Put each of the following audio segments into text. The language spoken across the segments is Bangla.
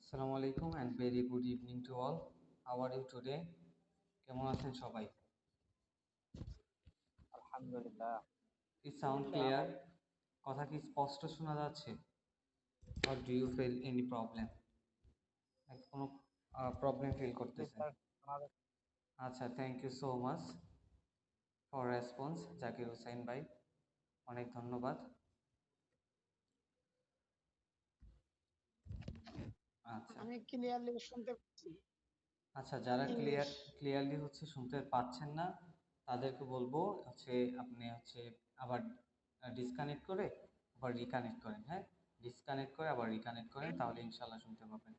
Assalamu alaikum and very good evening to all. How are you today? কেমন আছেন সবাই? আলহামদুলিল্লাহ। Is sound clear? কথা কি স্পষ্ট শোনা যাচ্ছে? Or do you feel any problem? কোনো প্রবলেম ফিল করতেছেন? আচ্ছা, thank you so much for response Zakir Hossain ভাই, অনেক ধন্যবাদ। আচ্ছা, আমি ক্লিয়ারলি শুনতে পাচ্ছি। আচ্ছা, যারা ক্লিয়ারলি শুনতে পাচ্ছেন না তাদেরকে বলবো আপনি আবার ডিসকানেক্ট করে আবার রিকানেক্ট করেন। হ্যাঁ, ডিসকানেক্ট করে আবার রিকানেক্ট করেন, তাহলে ইনশাল্লাহ শুনতে পাবেন।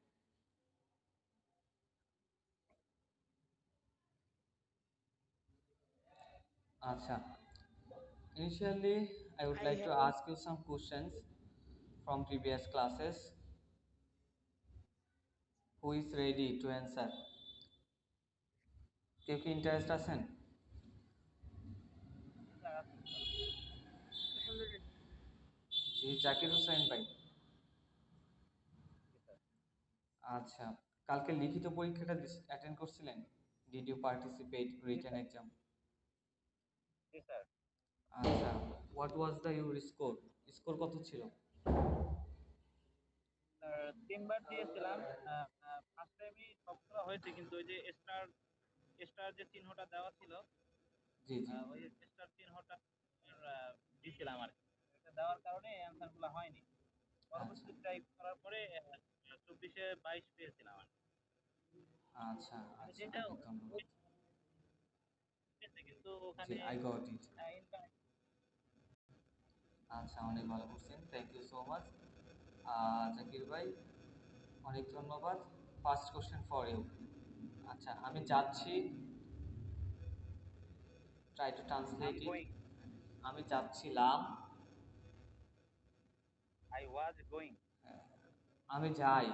আচ্ছা, initially I would like to ask you some questions from previous classes. Who is ready to answer? কেউ কি ইন্টারেস্ট আছেন? জি, জাকির হোসেন ভাই। আচ্ছা, কালকে লিখিত পরীক্ষাটা অ্যাটেন্ড করছিলেন? Did you participate written exam? জি স্যার। আচ্ছা, what was the your score? Score কত ছিল? তিনবার দিয়েছিলাম। ফার্স্ট টাইমই সবগুলো হয়েছে, কিন্তু ওই যে স্টার যে চিহ্নটা দেওয়া ছিল, জি জি, ওই স্টার চিহ্নটা দিয়েছিলাম আর কি। এটা দেওয়ার কারণে অ্যান্সার গুলো হয়নি। পরবর্তী ট্রাই করার পরে 24-এ 22 পেয়েছিলাম আর কি। আচ্ছা আচ্ছা, যেটা অনেক ধন্যবাদ। কিন্তু জি, ওখানে আই গট ইট। ইনকারেক্ট। আচ্ছা, অনেক ভালো করছেন, thank you so much Zakir ভাই, অনেক ধন্যবাদ। First question for you. আচ্ছা, আমি যাচ্ছি, ট্রাই টু ট্রান্সলেট ইট। আমি যাচ্ছিলাম, আই ওয়াজ গোয়িং। আমি যাই,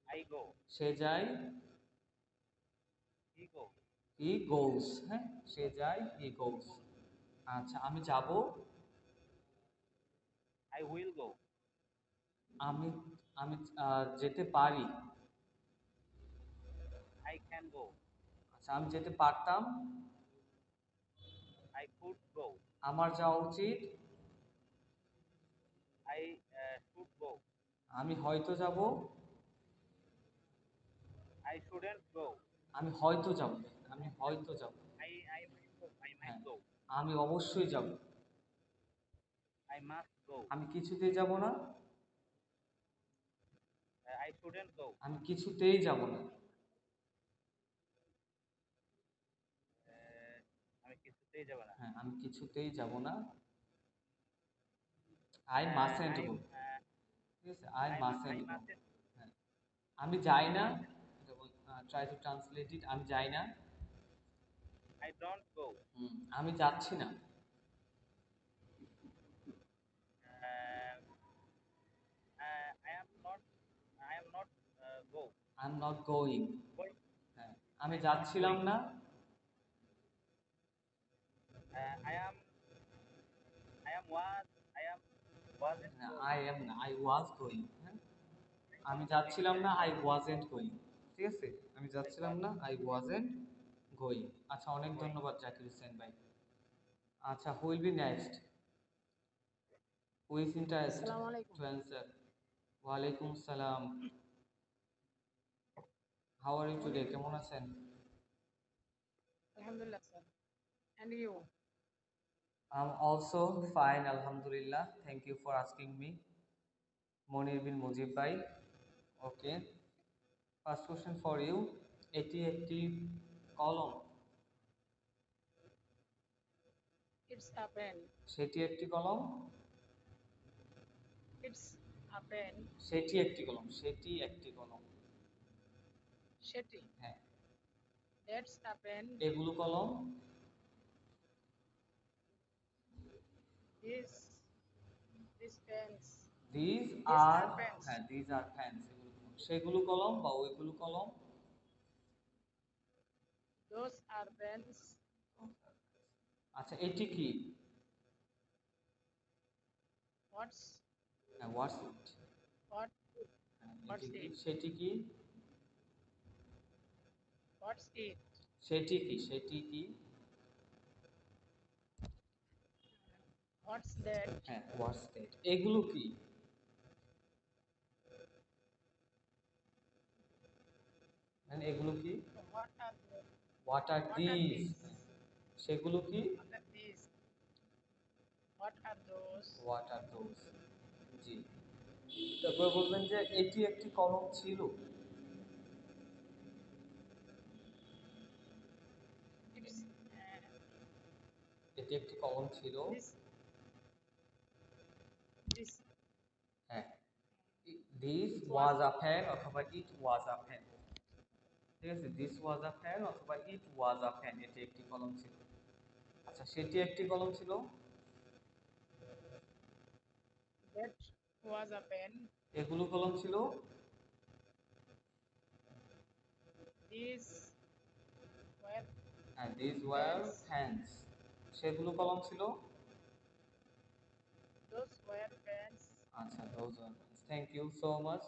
আই গো। সে যায়, হি গো। হি গোস। হ্যাঁ, সে যায়, হি গোস। আচ্ছা, আমি যাব, আই উইল গো। আমি আমি যেতে পারি। I can go. আচ্ছা, আমি যেতে পারতাম, আই কুড গো। আমার যাওয়া উচিত, আই শুড গো। আমি হয়তো যাব, I shouldn't go. আমি হয়তো যাব, আমি হয়তো যাব। I might go. I might হ্যাঁ, go. আমি অবশ্যই যাব, I must go. আমি কিছুতেই যাব না, I shouldn't go. আমি কিছুতেই যাব না, আমি কিছুতেই যাব না। হ্যাঁ, আমি কিছুতেই যাব না, আই মাস্টন্ট গো। ঠিক আছে, আই মাস্টন্ট গো। হ্যাঁ, আমি যাই না, ট্রাই টু ট্রান্সলেট ইট। আমি যাই না, I don't go. আমি যাচ্ছি না, I am not. I am not go. I am not going. Going. হ্যাঁ, আমি I am not যাচ্ছিলাম going. না, I am. I am was. I am wasn't going. I am না, আই ওয়াজ গোয়িং। হ্যাঁ, আমি যাচ্ছিলাম না, আই ওয়াজেন্ট গোয়িং। ঠিক আছে, আমি যাচ্ছিলাম না, আই ওয়াজেন্ট গোয়িং। আচ্ছা, অনেক ধন্যবাদ জাকির হোসেন ভাই। আচ্ছা, who will be next? Who is interest আসসালামু আলাইকুম। To answer? ওয়ালাইকুম সালাম। How are you today? কেমন আছেন? আলহামদুলিল্লাহ sir. And you? I am also fine, আলহামদুলিল্লাহ। Thank you for asking me. Monir bin Mujib ভাই। Okay, first question for you. এটি একটি কলম। It's a pen. সেটি একটি কলম। It's a pen. সেটি একটি কলম। সেটি একটি কলম। সেটি। হ্যাঁ। That's a pen. এগুলো কলম। This pens. These These are, are pens. হ্যাঁ, দিজ আর পেন্স। সেগুলো কলম বা ওইগুলো কলম। Those are pens. আচ্ছা, এটি কি? হোয়াটস হ্যাঁ, হোয়াটস ইট? হোয়াট What's এটি কি? it? সেটি কি? What's it? সেটি কি? সেটি কি? What's that? হ্যাঁ, হোয়াটস দ্যাট? এগুলো কি? মানে এগুলো কি? What are the, what are what are this? these? সেগুলো কি? What are these? What are those? What are those? জি। তারপর বলবেন যে এটি একটি কলম ছিল। It's এটি একটি কলম ছিল। this this হ্যাঁ, দিস ওয়াজ আ ফ্যান অথবা ইট ওয়াজ আ ফ্যান। ঠিক আছে, দিস ওয়াজ আ ফ্যান অথবা ইট ওয়াজ আ ফ্যান, এটি একটি কলম ছিল। আচ্ছা, সেটি একটি কলম ছিল। that was a pen. এগুলো কলম ছিল। These were হ্যাঁ, দিস ওয়ার ফ্যানস। সেগুলো কলম ছিল। those were pens. আচ্ছা, those were fans. Thank you so much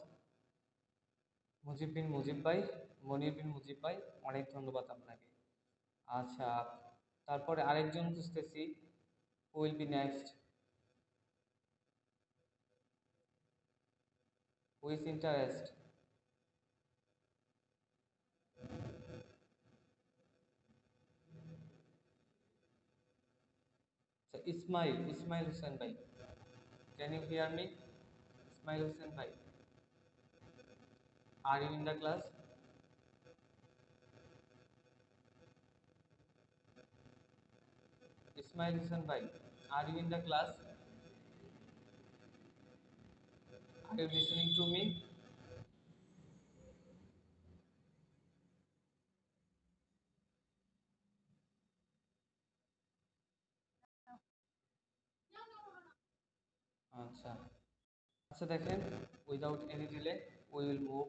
Mujib bin Mujib ভাই, মনির বিন মুজিব ভাই, অনেক ধন্যবাদ আপনাকে। আচ্ছা, তারপরে আরেকজন খুঁজতেছি। Who will be next? Who is interest? Ismail, Ismail Hossain ভাই, can you hear me? Ismail Hossain ভাই, are you in the class? Ismail Hossain ভাই, are you in the class? Are you listening to me? আচ্ছা, আচ্ছা দেখেন, without any delay we will move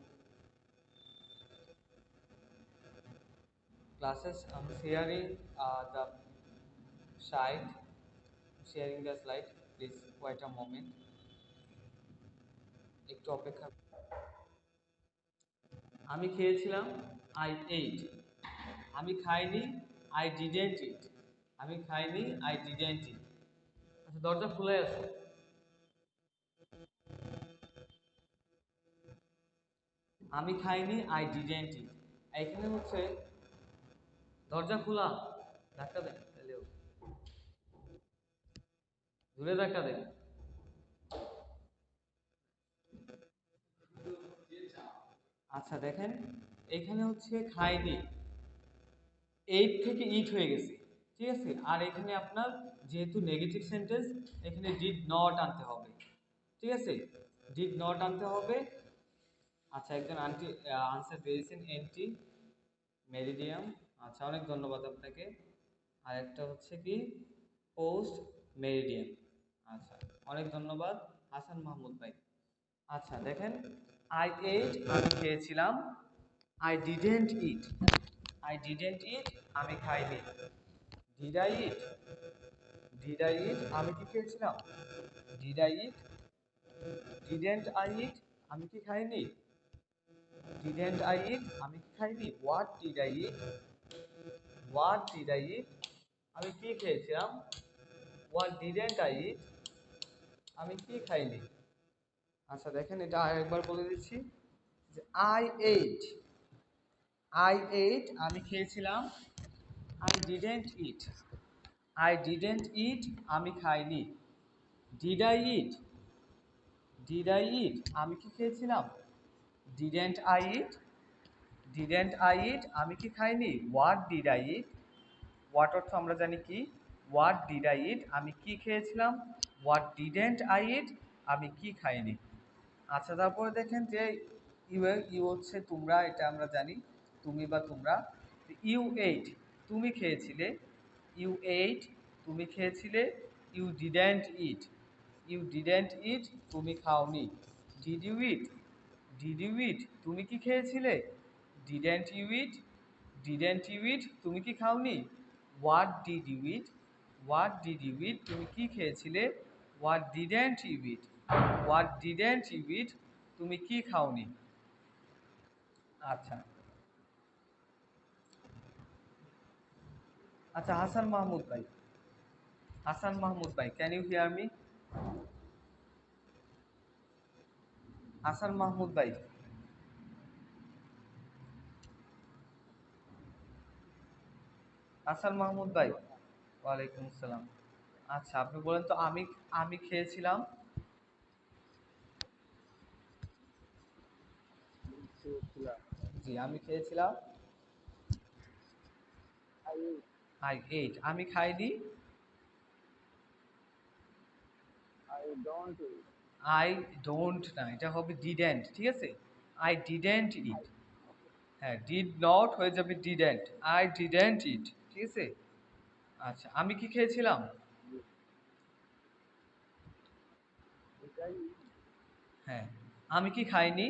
classes. I'm sharing the slide. Sharing the slide. Please wait a moment. একটু অপেক্ষা। আমি খেয়েছিলাম, I ate. আমি খাইনি, I didn't eat. আমি খাইনি, I didn't eat. আচ্ছা, দরজা খুলে আছে। আমি খাইনি, I didn't eat. এখানে হচ্ছে দরজা খোলা, ধাক্কা দেন, তাহলে দূরে ধাক্কা দেন। আচ্ছা দেখেন, এখানে হচ্ছে খাইনি, এইট থেকে ইট হয়ে গেছে। ঠিক আছে, আর এখানে আপনার যেহেতু নেগেটিভ সেন্টেন্স, এখানে ডিড নট আনতে হবে। ঠিক আছে, ডিড নট আনতে হবে। আচ্ছা, একজন আন্টি আনসার দিয়েছেন, এন্টি মেরিডিয়াম। আচ্ছা, অনেক ধন্যবাদ আপনাকে। আর একটা হচ্ছে কি, পোস্ট মেরিডিয়াম। আচ্ছা, অনেক ধন্যবাদ হাসান মাহমুদ ভাই। আচ্ছা দেখেন, আই এইট, আমি খেয়েছিলাম, I didn't eat, I didn't eat, আমি খাইনি। Did I eat, did I eat, আমি কি খেয়েছিলাম? Did I eat, didn't I eat, আমি কি খাইনি? ডিডেন্ট আই ইট, আমি কি খাইনি? What did I eat, what did I eat, আমি কি খেয়েছিলাম? হোয়াট ডিডেন্ট আই ইট, আমি কি খাইনি? আচ্ছা দেখেন, এটা আরেকবার বলে দিচ্ছি যে আই এইট, আই এইট, আমি খেয়েছিলাম, I didn't eat, I didn't eat, আমি খাইনি। Did I eat, did I eat, আমি কি খেয়েছিলাম? Didn't I eat, didn't I eat, আমি কি খাইনি? What did I eat, what অর্থ আমরা জানি কি, হোয়াট ডিড আই ইট, আমি কি খেয়েছিলাম? হোয়াট ডিডেন্ট আই ইট, আমি কি খাইনি। আচ্ছা, তারপরে দেখেন যে ইউ, ইউ হচ্ছে তোমরা, এটা আমরা জানি, তুমি বা তোমরা। ইউ এইট, তুমি খেয়েছিলে। ইউ এইট, তুমি খেয়েছিলে। You didn't eat, you didn't eat, তুমি খাওনি। Did you eat, did you eat, তুমি কি খেয়েছিলে? Didn't you eat, didn't you eat, তুমি কি খাওনি? What did you eat, what did you eat, তুমি কি খেয়েছিলে? What didn't you eat, what didn't you eat, তুমি কি খাওনি? আচ্ছা আচ্ছা, হাসান মাহমুদ ভাই, হাসান মাহমুদ ভাই, can you hear me? Hasan Mahmud ভাই, হাসান মাহমুদ ভাই, ওয়ালাইকুম আসসালাম। আচ্ছা, আপনি বলেন তো, আমি আমি খেয়েছিলাম। জি, আমি খেয়েছিলাম। আই এইট, আমি খাইনি। আই ডোন্ট না, এটা হবে ডিডেন্ট, ঠিক আছে? আই ডিডেন্ট ইট। হ্যাঁ, ডিড নট হয়ে যাবে ডিডেন্ট। আই ডিডেন্ট ইট, ঠিক আছে? আচ্ছা, আমি কি খেয়েছিলাম? হ্যাঁ, আমি কি খাইনি?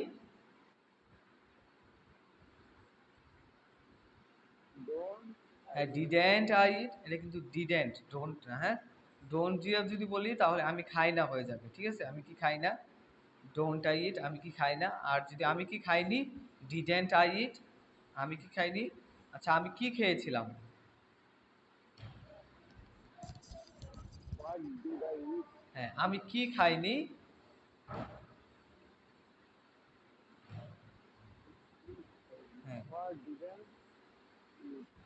হ্যাঁ, ডিডেন্ট আই ইট, এটা কিন্তু ডিডেন্ট, ডোন্ট না, হ্যাঁ? ডোন্ট দিয়ে যদি বলি তাহলে আমি খাই না হয়ে যাবে, ঠিক আছে? আমি কি খাই না, ডোন্ট আই ইট, আমি কি খাই না। আর যদি আমি কি খাইনি, ডিডেন্ট আই ইট, আমি কি খাইনি। আচ্ছা, আমি কি খেয়েছিলাম? হ্যাঁ, আমি কি খাইনি। হ্যাঁ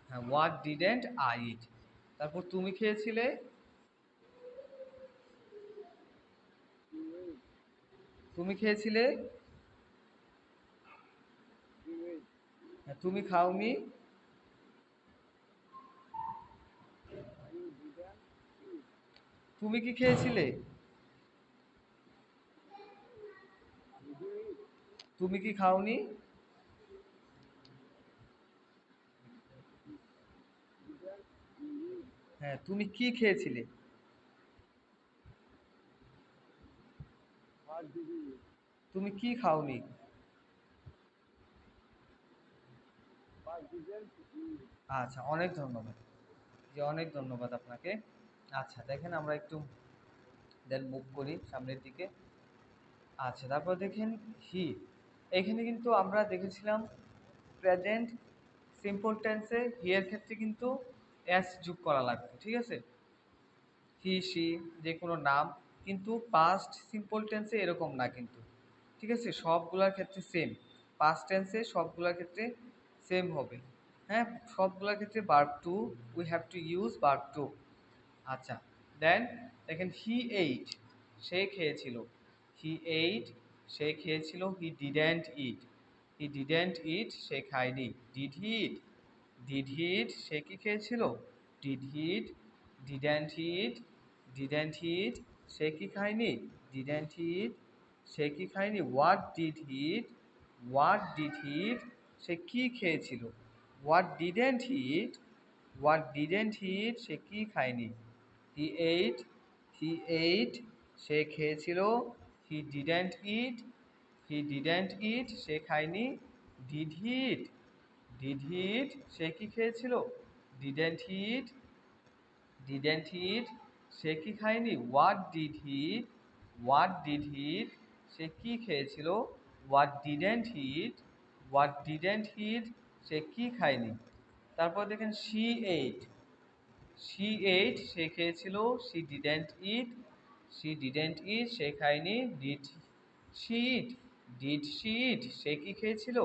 হ্যাঁ, হোয়াট ডিডেন্ট আই ইট। তারপর তুমি খেয়েছিলে। তুমি খেয়েছিলে। হ্যাঁ, তুমি খাওনি। তুমি কি খেয়েছিলে? তুমি কি খাওনি। হ্যাঁ, তুমি কি খেয়েছিলে? তুমি কি খাওনি। আচ্ছা, অনেক ধন্যবাদ। জি, অনেক ধন্যবাদ আপনাকে। আচ্ছা, দেখেন আমরা একটু দেন মুভ করি সামনের দিকে। আচ্ছা, তারপর দেখেন হি। এখানে কিন্তু আমরা দেখেছিলাম প্রেজেন্ট সিম্পল টেন্সে হি এর ক্ষেত্রে কিন্তু এস যোগ করা লাগবে, ঠিক আছে? হি সি যে কোনো নাম। কিন্তু পাস্ট সিম্পল টেন্সে এরকম না কিন্তু, ঠিক আছে? সবগুলোর ক্ষেত্রে সেম। পাস্ট টেন্সে সবগুলোর ক্ষেত্রে সেম হবে। হ্যাঁ, সবগুলোর ক্ষেত্রে verb two, we have to use verb two. আচ্ছা, দেন দেখেন হি এইট, সে খেয়েছিল। হি এইট, সে খেয়েছিল। হি didn't it, he didn't eat, সে খায়নি। Did he it, did he eat, সে কি খেয়েছিল? Did he eat, didn't he eat, didn't he eat, সে কি খায়নি? ডিডেন্ট হি ইট, সে কি খায়নি। What did he eat, what did he eat, সে কি খেয়েছিল? What didn't he eat, what didn't he eat, সে কি খায়নি। হি এইট, হি এইট, সে খেয়েছিল। হি didn't it, he didn't eat, সে খায়নি। Did he it, did he eat, সে কি খেয়েছিল? Didn't he eat, didn't he eat, সে কি খায়নি। What did he eat, what did he eat, সে কি খেয়েছিল? What didn't he eat, what didn't he eat, সে কি খায়নি। তারপর দেখেন শি এইট, শি এইট, সে খেয়েছিল। She didn't eat, she didn't eat, সে খায়নি। Did she eat, did she eat, সে কি খেয়েছিল?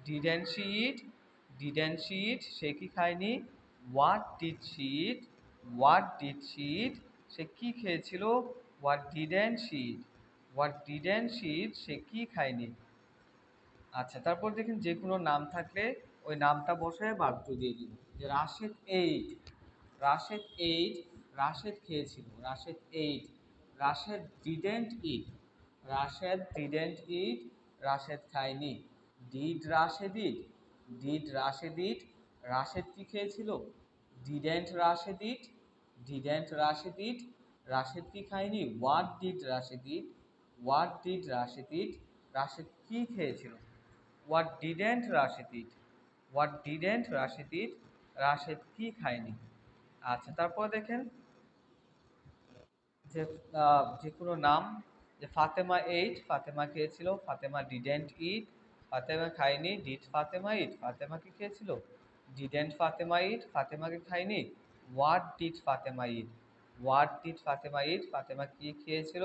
Didn't she eat, didn't she eat, সে কি খায়নি। What did she eat, what did she eat, সে কি খেয়েছিল? What didn't she eat, what didn't she eat, সে কি খায়নি। আচ্ছা, তারপর দেখেন যে কোনো নাম থাকলে ওই নামটা বসে ভার্ব টু দিয়ে দিন। যে রাশেদ এইট, রাশেদ এইট, রাশেদ খেয়েছিল। Rashed ate, Rashed didn't eat, Rashed didn't eat, Rashed খায়নি। Did Rashed eat, did Rashed eat, Rashed কি খেয়েছিল? Didn't Rashed eat, didn't Rashed eat, Rashed কি খায়নি। What did Rashed eat, what did Rashed eat, Rashed কি খেয়েছিল। What didn't Rashed eat, what didn't Rashed eat, Rashed কি খায়নি। আচ্ছা, তারপর দেখেন যে যে কোনো নাম। যে ফাতেমা এইট, ফাতেমা খেয়েছিল। ফাতেমা ডিডেন্ট ইট, ফাতেমা খায়নি। Did Fatema eat? ফাতেমা কি খেয়েছিল? Didn't Fatema eat? ফাতেমা কি খায়নি। What did Fatema eat? What did Fatema eat? Fatema কি খেয়েছিল।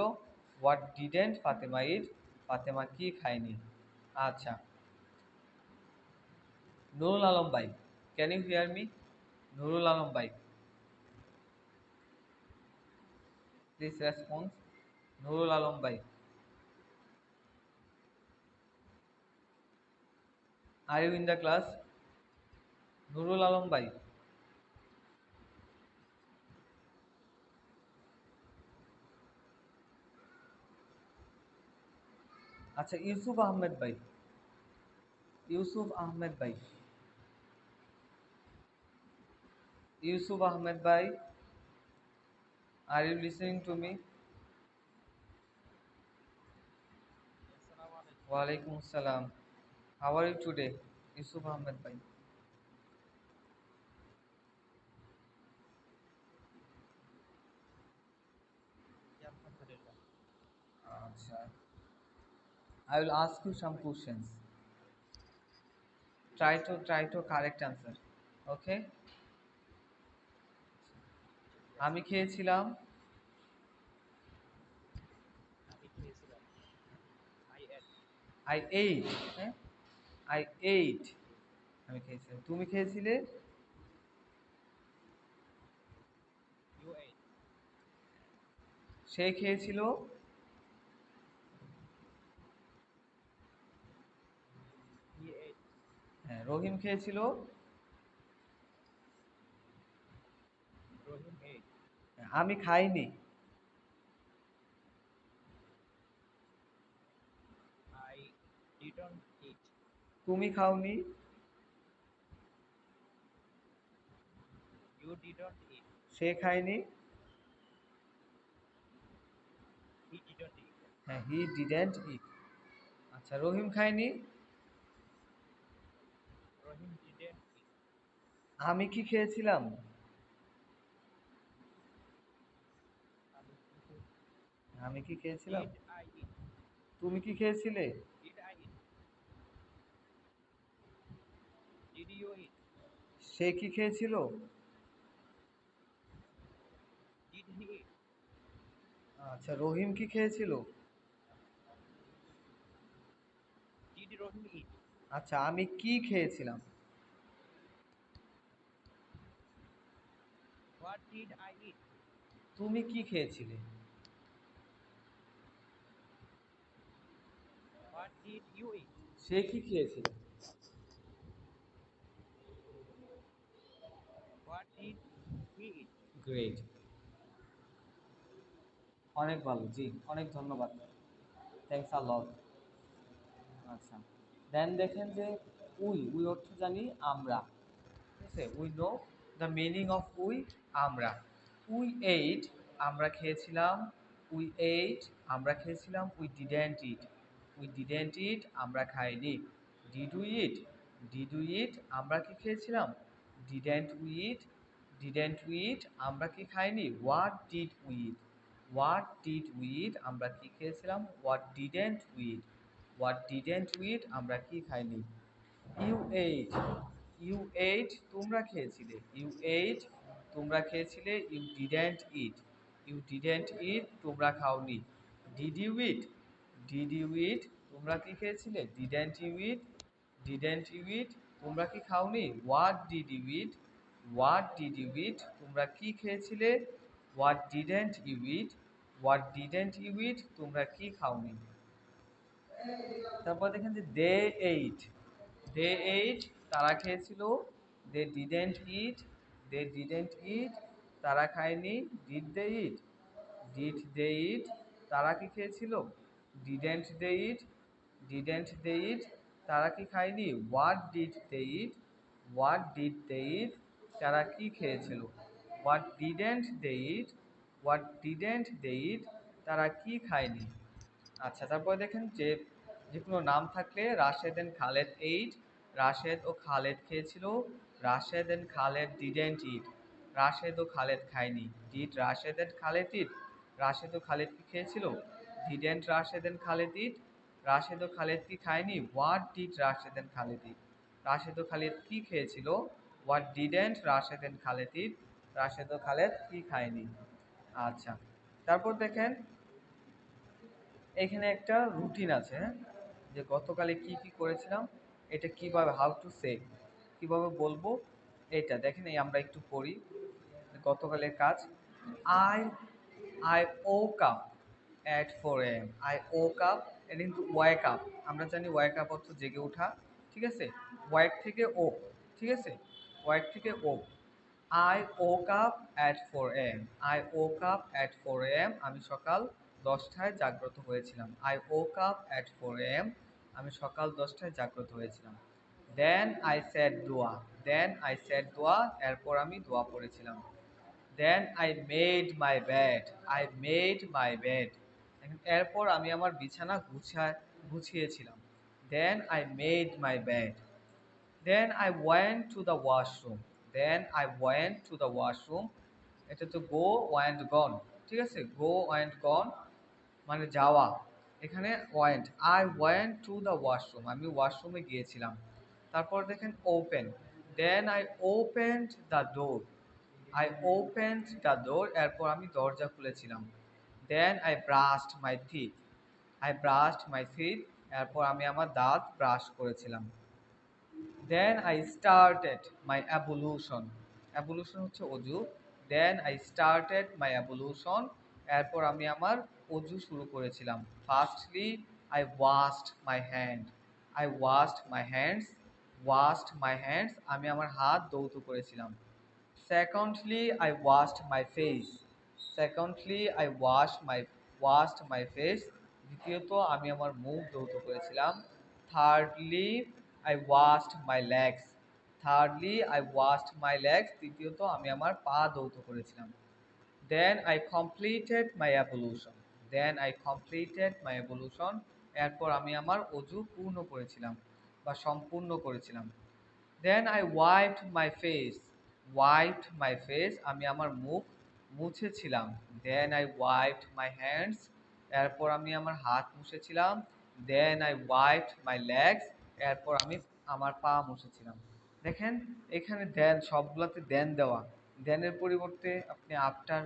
What didn't Fatema eat? Fatema কি খায়নি। আচ্ছা, নুরুল আলম ভাই, can you hear me? Nurul Alam ভাই, প্লিজ রেসপন্স। নুরুল আলম ভাই, are you in the class? Nurul Alam ভাই, আচ্ছা ইউসুফ আহমেদ ভাই, ইউসুফ আহমেদ ভাই, ইউসুফ আহমেদ ভাই, are you listening to me? আসসালামু আলাইকুম। ওয়ালাইকুম আসসালাম। How are you today? Yusuf Ahmed ভাই, জি, আলহামদুলিল্লাহ। আচ্ছা, I will ask you some questions. Try to correct answer. Okay? আমি খেয়েছিলাম। আমি খেয়েছিলাম। I ate. I ate. হ্যাঁ? I ate. আমি খেয়েছিলাম। তুমি খেয়েছিলে? You ate. সে খেয়েছিল? He ate. হ্যাঁ, রহিম খেয়েছিল? রহিম এইট। হ্যাঁ, আমি খাইনি। I didn't eat. তুমি খাওনি? You didn't eat. সে খায়নি? He didn't eat. হ্যাঁ, হি ডিডেন্ট ইট। আচ্ছা, রহিম খায়নি? Rahim didn't eat. আমি কি খেয়েছিলাম? আমি কি খেয়েছি? আমি কি খেয়েছিলাম? Did I eat? তুমি কি খেয়েছিলে? Did I eat? Did you eat? সে কি খেয়েছিল? Did he eat? আচ্ছা, রহিম কি খেয়েছিল? ডিড রহিম ইট? আচ্ছা, আমি কি খেয়েছিলাম? What did I eat? তুমি কি খেয়েছিলে? What did you eat? সে কি খেয়েছিল? What did he it? Great, অনেক ভালো, জি অনেক ধন্যবাদ, থ্যাংকস আ লট। আচ্ছা, দেন দেখেন যে উই অর্থ জানি আমরা, ঠিক আছে। We know the meaning of we, আমরা। উই এইট, আমরা খেয়েছিলাম। উই এইট, আমরা খেয়েছিলাম। We didn't eat, we didn't eat, আমরা খাইনি। Did we eat, did we eat, আমরা কি খেয়েছিলাম। Didn't we eat, didn't we eat, আমরা কি খাইনি। What did we eat, what did we eat, আমরা কি খেয়েছিলাম। What didn't we eat, what didn't we eat, আমরা কি খাইনি। ইউ এইট, ইউ এইট, তোমরা খেয়েছিলে। ইউ এইট, তোমরা খেয়েছিলে। You didn't eat, you didn't eat, তোমরা খাওনি। Did you eat, did you eat, তোমরা কি খেয়েছিলে। Didn't you eat, didn't you eat, তোমরা কি খাওনি। What did you eat, what did you eat, তোমরা কি খেয়েছিলে। What didn't you eat, what didn't you eat, তোমরা কি খাওনি। তারপর দেখেন যে দে এইট, দে এইট, তারা খেয়েছিল। দে ডিডেন্ট ইট, দে ডিডেন্ট ইট, তারা খায়নি। Did they it, did they eat, তারা কি খেয়েছিল। Didn't they it, didn't they eat, তারা কি খায়নি। What did they eat, what did they eat, তারা কি খেয়েছিল। What didn't they eat, what didn't they eat, তারা কি খায়নি। আচ্ছা, তারপরে দেখেন যে যে কোনো নাম থাকলে রাশেদ এন্ড খালেদ এইট, রাশেদ ও খালেদ খেয়েছিল। Rashed and Khaled didn't eat, Rashed ও খালেদ খায়নি। Did Rashed and Khaled eat, Rashed ও খালেদ কি খেয়েছিল। Didn't Rashed and Khaled eat, Rashed ও খালেদ কি খায়নি? What did Rashed and Khaled eat? Rashed ও খালেদ কি খেয়েছিল? What didn't Rashed and Khaled eat? Rashed ও খালেদ কি খায়নি? আচ্ছা, তারপর দেখেন এখানে একটা রুটিন আছে, হ্যাঁ, যে গতকালে কি কি করেছিলাম, এটা কিভাবে, হাউ টু সে, কিভাবে বলবো, এটা দেখেন এই আমরা একটু পড়ি গতকালের কাজ। I I woke up at 4 AM। I woke up, এটা কিন্তু ওয়াক আপ, আমরা জানি ওয়াক আপ অর্থ জেগে ওঠা, ঠিক আছে, ওয়াক থেকে ওক, ঠিক আছে, ওয়াক থেকে woke. I woke up at 4 AM। I woke up at 4 AM, আমি সকাল 10টায় জাগ্রত হয়েছিলাম। I woke up at 4 AM, আমি সকাল 10টায় জাগ্রত হয়েছিলাম। দেন আই সেড দোয়া, দেন আই সেড দোয়া, এরপর আমি দোয়া পড়েছিলাম। Then I made my bed, I made my bed, এরপর আমি আমার বিছানা গুছিয়েছিলাম। Then I made my bed. Then I went to the washroom, then I went to the washroom, এটা তো গো ওয়েন্ট গন, ঠিক আছে, গো ওয়েন্ট গন মানে যাওয়া, এখানে went, I went to the washroom, আমি ওয়াশরুমে গিয়েছিলাম। তারপর দেখেন open, then I opened the door, I opened the door, এরপর আমি দরজা খুলেছিলাম। Then I brushed my teeth, I brushed my teeth, এরপর আমি আমার দাঁত ব্রাশ করেছিলাম। Then I started my ablution, ablution হচ্ছে অজু। Then I started my ablution, এরপর আমি আমার অজু শুরু করেছিলাম। Firstly I washed my hand, I washed my hands, washed my hands, আমি আমার হাত ধৌত করেছিলাম। Secondly, I washed my face. Secondly, I washed my face. দ্বিতীয়ত আমি আমার মুখ ধৌত করেছিলাম। Thirdly, I washed my legs. Thirdly, I washed my legs. তৃতীয়ত আমি আমার পা ধৌত করেছিলাম। Then I completed my ablution. Then I completed my ablution. এরপর আমি আমার অজু পূর্ণ করেছিলাম বা সম্পূর্ণ করেছিলাম। Then I wiped my face, wiped my face, আমি আমার মুখ মুছেছিলাম। Then I wiped my hands, এরপর আমি আমার হাত মুছেছিলাম। Then I wiped my legs, এরপর আমি আমার পা মুছেছিলাম। দেখেন এখানে দেন, সবগুলোতে দেন দেওয়া, দেনের পরিবর্তে আপনি আফটার,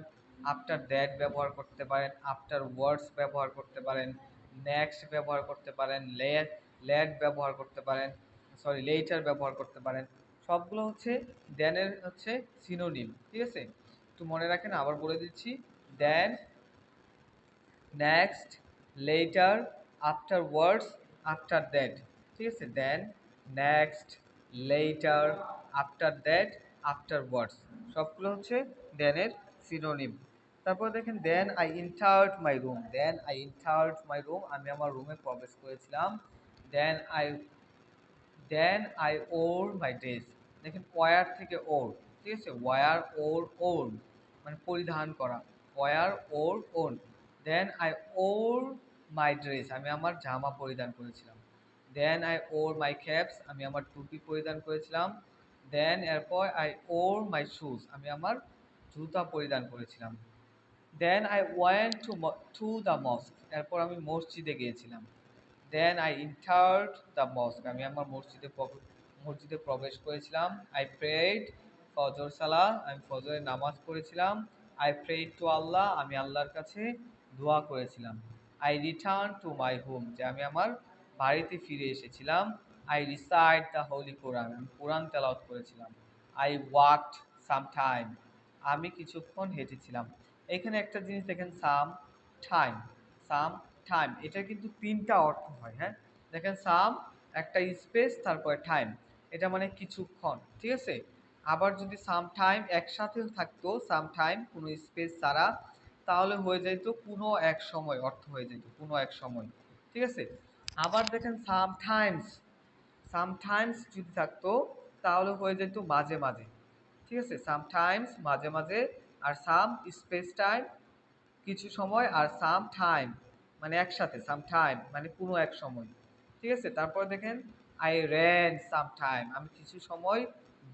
আফটার দ্যাট ব্যবহার করতে পারেন, আফটার ওয়ার্ডস ব্যবহার করতে পারেন, নেক্সট ব্যবহার করতে পারেন, লেট, লেট ব্যবহার করতে পারেন, সরি লেটার ব্যবহার করতে পারেন। সবগুলো হচ্ছে দেনের হচ্ছে সিনোনিম, ঠিক আছে, একটু মনে রাখেন, আবার বলে দিচ্ছি। Then, next, later, afterwards, after that, ঠিক আছে, then, next, later, after that, afterwards, সবগুলো হচ্ছে দেনের সিনোনিম। তারপর দেখেন then I entered my room, then I entered my room, আমি আমার রুমে প্রবেশ করেছিলাম। Then I wore my dress, দেখেন ওয়ার থেকে ওর, ঠিক আছে, ওয়ার ওর ওন মানে পরিধান করা, wear wore worn. Then I wore my dress, আমি আমার জামা পরিধান করেছিলাম। Then I wore my caps, আমি আমার টুপি পরিধান করেছিলাম। দেন এরপর আই ওর মাই শুজ, আমি আমার জুতা পরিধান করেছিলাম। Then I went to the mosque, এরপর আমি মসজিদে গিয়েছিলাম। Then I entered the mosque, আমি আমার মসজিদে প্রবেশ করেছিলাম। আই প্রেড ফজর সালাহ, আমি ফজরের নামাজ পড়েছিলাম। আই প্রেড টু আল্লাহ, আমি আল্লাহর কাছে দোয়া করেছিলাম। I return to my home, যে আমি আমার বাড়িতে ফিরে এসেছিলাম। আই রিসাইট দ্য হোলি কোরআন, আমি কোরআন তেলাওয়াত করেছিলাম। আই ওয়াকড সাম টাইম, আমি কিছুক্ষণ হেঁটেছিলাম। এখানে একটা জিনিস দেখেন, সাম টাইম, সাম টাইম, এটা কিন্তু তিনটা অর্থ হয়, হ্যাঁ, দেখেন সাম একটা স্পেস তারপরে টাইম, এটা মানে কিছুক্ষণ, ঠিক আছে। আবার যদি সাম টাইম একসাথে থাকতো, সাম টাইম কোনো স্পেস ছাড়া, তাহলে হয়ে যেত কোনো এক সময়, অর্থ হয়ে যেত কোনো এক সময়, ঠিক আছে। আবার দেখেন সামটাইমস, সামটাইমস যদি থাকতো তাহলে হয়ে যেত মাঝে মাঝে, ঠিক আছে, সামটাইমস মাঝে মাঝে, আর সাম স্পেস টাইম কিছু সময়, আর সাম টাইম মানে একসাথে, সাম টাইম মানে কোনো এক সময়, ঠিক আছে। তারপর দেখেন আই র্যান সাম টাইম, আমি কিছু সময়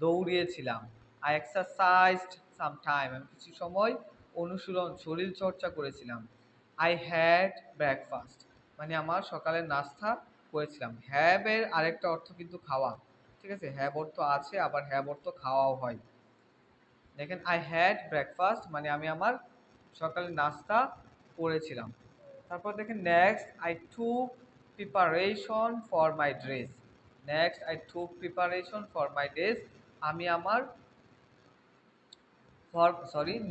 দৌড়িয়েছিলাম। আই এক্সারসাইজড সাম টাইম, আমি কিছু সময় অনুশীলন শরীর চর্চা করেছিলাম। আই হ্যাড ব্রেকফাস্ট, মানে আমার সকালের নাস্তা করেছিলাম। হ্যাভ এর আরেকটা অর্থ কিন্তু খাওয়া, ঠিক আছে? হ্যাভ অর্থ আছে, আবার হ্যাভ অর্থ খাওয়াও হয়। দেখেন আই হ্যাড ব্রেকফাস্ট মানে আমি আমার সকালের নাস্তা করেছিলাম। তারপর দেখেন next I took preparation for my dress. Next I took preparation for my dress, আমি আমার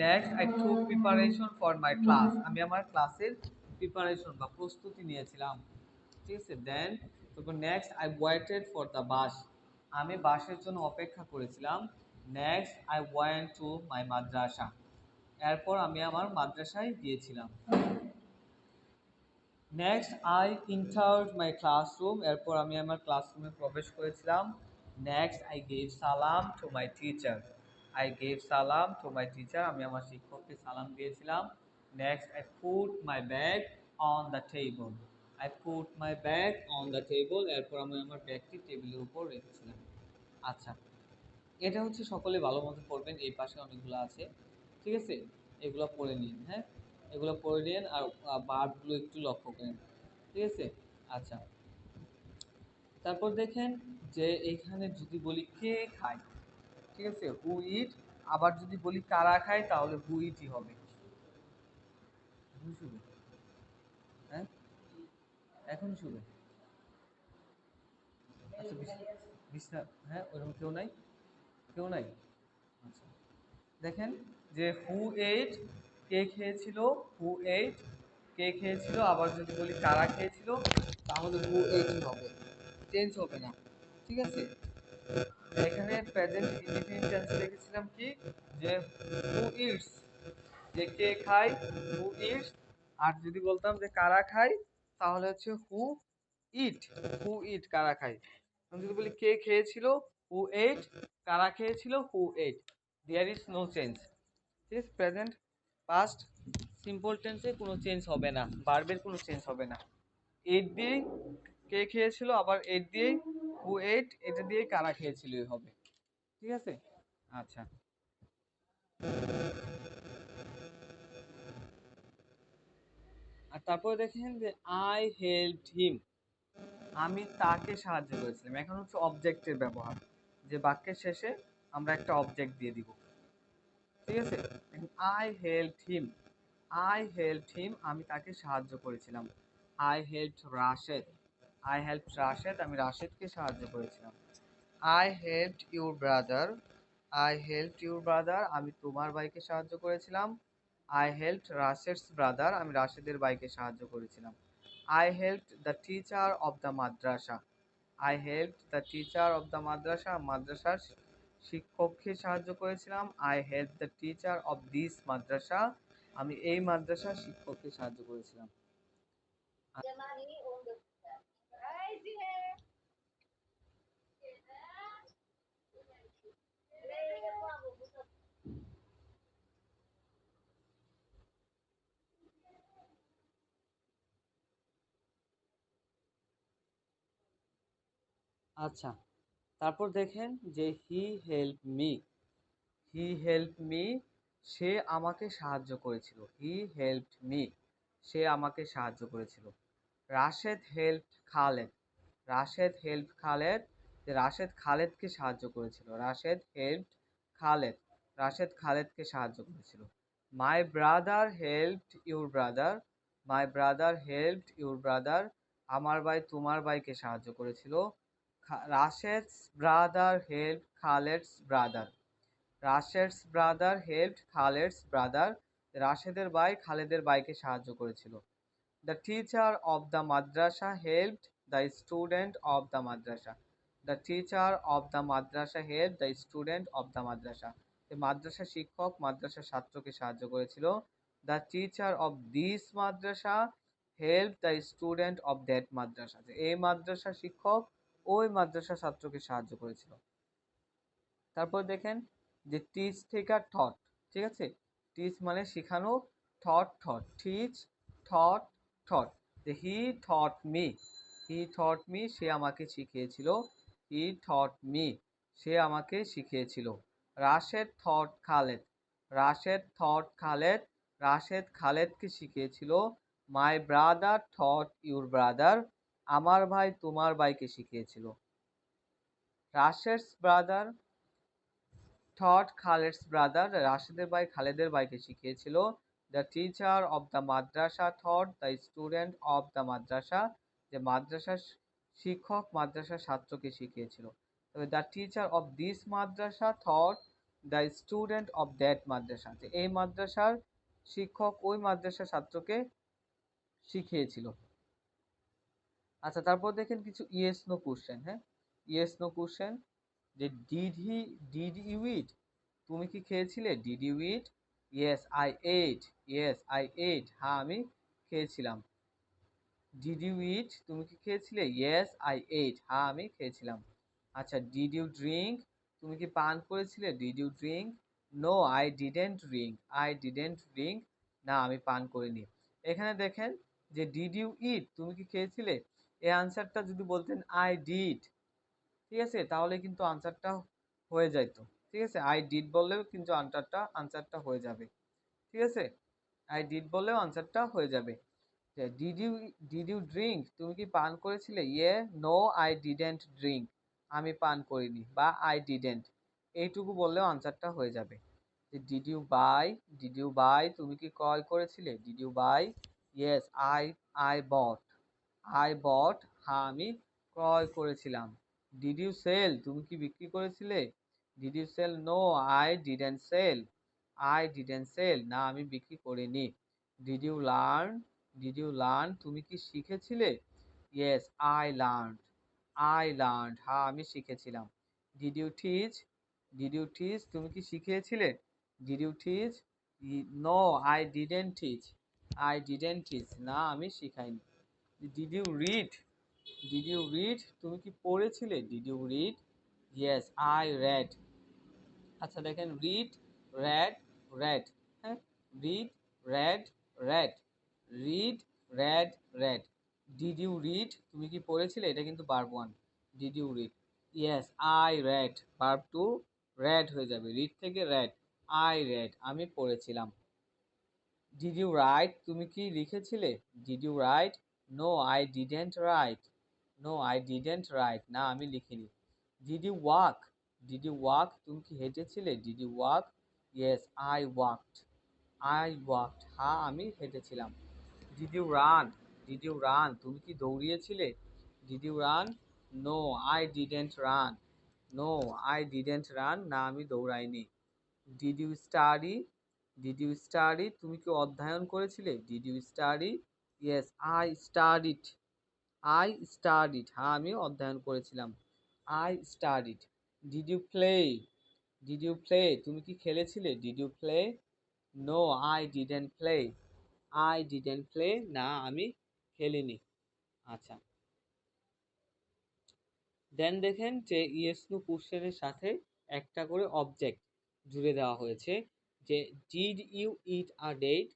next I took preparation for my class, আমি আমার ক্লাসের প্রিপারেশন বা প্রস্তুতি নিয়েছিলাম, ঠিক আছে? দেন তারপর next I waited for the bus, আমি বাসের জন্য অপেক্ষা করেছিলাম। Next I went to my madrasa, এরপর আমি আমার মাদ্রাসায় গিয়েছিলাম। Next I entered my classroom, এরপর আমি আমার ক্লাসরুমে প্রবেশ করেছিলাম। Next I gave salam to my teacher, I gave salam to my teacher, আমি আমার শিক্ষককে সালাম দিয়েছিলাম। Next I put my bag on the table, I put my bag on the table, এরপর আমি আমার ব্যাগটি টেবিলের উপর রেখেছিলাম। আচ্ছা, এটা হচ্ছে সকলে ভালো মতো পড়বেন, এই পাশে অনেকগুলো আছে, ঠিক আছে? এগুলো পড়ে নিন, হ্যাঁ, এগুলো পড়ে নিন আর বারগুলো একটু লক্ষ্য করেন, ঠিক আছে? আচ্ছা, তারপর দেখেন যে এখানে যদি বলি কে খায়, ঠিক আছে, হু ইট, আবার যদি বলি কারা খায় তাহলে হু ইটই হবে। শুরু, হ্যাঁ, এখন শুরু। আচ্ছা, বিছনা, হ্যাঁ, ওরকম কেউ নাই, কেউ নাই। আচ্ছা, দেখেন যে হু এইট, কে খেয়েছিল, হু এইট, কে খেয়েছিল, আবার যদি বলি কারা খেয়েছিল তাহলে হু এইটই হবে, চেঞ্জ হবে না, ঠিক আছে? এখানে প্রেজেন্ট ইনডিফিনিট টেন্সে লিখেছিলাম কি যে হু ইটস, যে কে খায়, হু ইটস। আর যদি বলতাম যে কারা খায় তাহলে হচ্ছে হু ইট, হু ইট, কারা খায়। যদি বলি কে খেয়েছিল, হু এইট, কারা খেয়েছিল, who ate, there is no change, ঠিক আছে? প্রেজেন্ট পাস্ট সিম্পল টেন্সে কোনো চেঞ্জ হবে না, ভার্বের কোনো চেঞ্জ হবে না। এইট দিয়ে কে খেয়েছিল, আবার এইট দিয়ে হু এইট, এটা দিয়ে কারা খেয়েছিল হবে, ঠিক আছে? আচ্ছা, আর তারপরে দেখেন যে আই হেল্পড হিম, আমি তাকে সাহায্য করেছিলাম। এখন হচ্ছে অবজেক্টের ব্যবহার, যে বাক্যের শেষে আমরা একটা অবজেক্ট দিয়ে দিব, ঠিক আছে? I helped him, I helped him, আমি তাকে সাহায্য করেছিলাম। I helped Rashed, I helped Rashed, আমি রাশেদকে সাহায্য করেছিলাম। I helped your brother, I helped your brother, আমি তোমার ভাইকে সাহায্য করেছিলাম। আই হেল্পড রাশেদস ব্রাদার, আমি রাশেদের ভাইকে সাহায্য করেছিলাম। I helped the teacher of the madrasa, I helped the teacher of the madrasa, মাদ্রাসার শিক্ষককে সাহায্য করেছিলাম। I help the teacher of this madrasa, আমি এই মাদ্রাসার শিক্ষককে সাহায্য করেছিলাম। আচ্ছা, তারপর দেখেন যে he help me, he help me, সে আমাকে সাহায্য করেছিল। হি হেল্প মি, সে আমাকে সাহায্য করেছিল। রাশেদ হেল্প খালেদ, রাশেদ হেল্প খালেদ, যে রাশেদ খালেদকে সাহায্য করেছিল। রাশেদ হেল্প খালেদ, রাশেদ খালেদকে সাহায্য করেছিল। My brother helped your brother, my brother helped your brother, আমার ভাই তোমার ভাইকে সাহায্য করেছিল। Rashed's brother help Khaled's brother, Rashed's brother helped Khaled's brother, রাশেদের ভাই খালেদের ভাইকে সাহায্য করেছিল। The teacher of the madrasa helped the student of the madrasa, the teacher of the Madrasa help the student of the madrasa, মাদ্রাসা শিক্ষক মাদ্রাসা ছাত্রকে সাহায্য করেছিল। The teacher of this madrasa help the student of that madrasa, এই মাদ্রাসা শিক্ষক ওই মাদ্রাসা ছাত্রকে সাহায্য করেছিল। তারপর দেখেন যে টিচ থেকে থট, ঠিক আছে? টিচ মানে শেখানো, taught taught, teach taught taught, যে he taught me, he taught me, সে আমাকে শিখিয়েছিল। হি থট মি, সে আমাকে শিখিয়েছিল। রাশেদ থট খালেদ, রাশেদ থট খালেদ, রাশেদ খালেদকে শিখিয়েছিল। My brother taught your brother, আমার ভাই তোমার ভাইকে শিখিয়েছিল। Rashed's brother taught Khaled's brother, রাশেদের ভাই খালেদের ভাইকে শিখিয়েছিল। The teacher of the madrasa taught the student of the madrasa, যে মাদ্রাসার শিক্ষক মাদ্রাসার ছাত্রকে শিখিয়েছিল। তবে the teacher of this madrasa taught the student of that madrasa, যে এই মাদ্রাসার শিক্ষক ওই মাদ্রাসার ছাত্রকে শিখিয়েছিল। আচ্ছা, তারপর দেখেন কিছু ইয়েস নো কোশ্চেন। হ্যাঁ, ইয়েস নো কোশ্চেন, যে ডিড ইউ ইট, তুমি কি খেয়েছিলে? Did you eat? Yes I ate, yes I ate, হ্যাঁ আমি খেয়েছিলাম। ডিড ইউ ইট, তুমি কি খেয়েছিলে? ইয়েস আই এট, হ্যাঁ আমি খেয়েছিলাম। আচ্ছা, ডিড ইউ ড্রিঙ্ক, তুমি কি পান করেছিলে? Did you drink? No I didn't drink, I didn't drink, না আমি পান করিনি। এখানে দেখেন যে ডিড ইউ ইট, তুমি কি খেয়েছিলে, এই আনসারটা যদি বলতেন আই ডিড, ঠিক আছে, তাহলে কিন্তু আনসারটা হয়ে যাইতো। ঠিক আছে, আই ডিড বললেও কিন্তু আনসারটা হয়ে যাবে। ঠিক আছে, আই ডিড বললেও আনসারটা হয়ে যাবে। ডিড ইউ ড্রিঙ্ক, তুমি কি পান করেছিলে? ইয়ে নো আই ডিডেন্ট ড্রিঙ্ক, আমি পান করিনি, বা আই ডিডেন্ট, এইটুকু বললেও আনসারটা হয়ে যাবে। ডিড ইউ বাই, তুমি কি ক্রয় করেছিলে? Did you buy? Yes I bought, I bought, হ্যাঁ আমি ক্রয় করেছিলাম। ডিড ইউ সেল, তুমি কি বিক্রি করেছিলে? Did you sell? No I didn't sell, I didn't sell, না আমি বিক্রি করিনি। Did you learn, did you learn, তুমি কি শিখেছিলে? ইয়েস আই লার্নড, হ্যাঁ আমি শিখেছিলাম। Did you teach, did you teach, তুমি কি শিখিয়েছিলে? Did you teach? No I didn't teach, I didn't teach, না আমি শিখাইনি। Did you read, did you read, তুমি কি পড়েছিলে? Did you read? Yes I red. আচ্ছা দেখেন, রিড রেড রেড, হ্যাঁ, read read read, read read read. Did you read, তুমি কি পড়েছিলে? এটা কিন্তু verb 1। Did you read? Yes I read, verb 2 read হয়ে যাবে, রিড থেকে রেড, আই রেড, আমি পড়েছিলাম। ডিড ইউ রাইট, তুমি কি লিখেছিলে? Did you write? No I didn't write, no I didn't write, না আমি লিখিনি। Did you walk, did you walk, তুমি কি হেঁটেছিলে? Did you walk? Yes I walked, হ্যাঁ আমি হেঁটেছিলাম। Did you run, did you run, তুমি কি দৌড়িয়েছিলে? Did you run? No I didn't run, no I didn't run, না আমি দৌড়াইনি। Did you study, did you study, তুমি কি অধ্যয়ন করেছিলে? Did you study? Yes I studied, হ্যাঁ আমি অধ্যয়ন করেছিলাম। I studied. Did you play, did you play, তুমি কি খেলেছিলে? Did you play? No I didn't play, I didn't play, না আমি খেলিনি। আচ্ছা, দেন দেখেন যে ইয়েস নো কোশ্চেনের সাথে একটা করে অবজেক্ট জুড়ে দেওয়া হয়েছে। যে did you eat a date,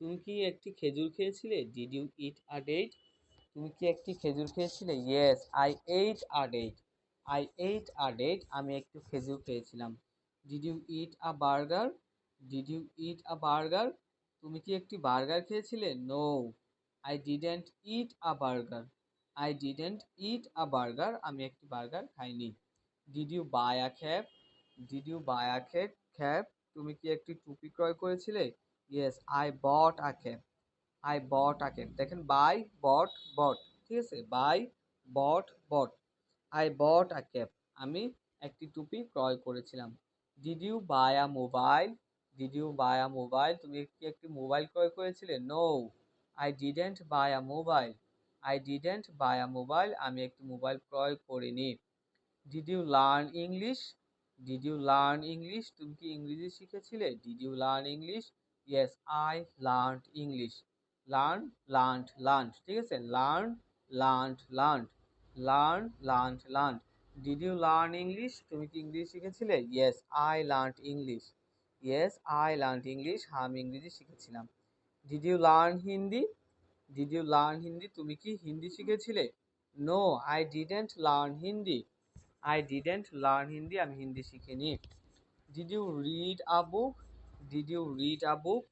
তুমি কি একটি খেজুর খেয়েছিলে? Did you eat a date, তুমি কি একটি খেজুর খেয়েছিলে? Yes I ate a date, I ate a date, আমি একটু খেজুর খেয়েছিলাম। Did you eat a burger, did you eat a burger, তুমি কি একটি বার্গার খেয়েছিলে? No I didn't eat a burger, I didn't eat a burger, আমি একটি বার্গার খাইনি। Did you buy a cap, did you buy a cap, তুমি কি একটি টুপি ক্রয় করেছিলে? Yes I bought a cap, I bought a cap, দেখেন বাই বট বট, ঠিক আছে, buy bought bought, I bought a cap, আমি একটি টুপি ক্রয় করেছিলাম। Did you buy a mobile, did you buy a mobile, তুমি কি একটি মোবাইল ক্রয় করেছিলে? No I didn't buy a mobile, I didn't buy a mobile, আমি একটি মোবাইল ক্রয় করিনি। Did you learn English, did you learn English, তুমি কি ইংরেজি শিখেছিলে? Did you learn English? Yes I learned English, learned, ঠিক আছে, learned. Did you learn English, তুমি কি ইংরেজি শিখেছিলে? Yes I learned English, yes I learned English, হ্যাঁ আমি ইংরেজি শিখেছিলাম। Did you learn Hindi, did you learn Hindi, তুমি কি হিন্দি শিখেছিলে? No I didn't learn Hindi, I didn't learn Hindi, আমি হিন্দি শিখিনি। Did you read a book, did you read a book,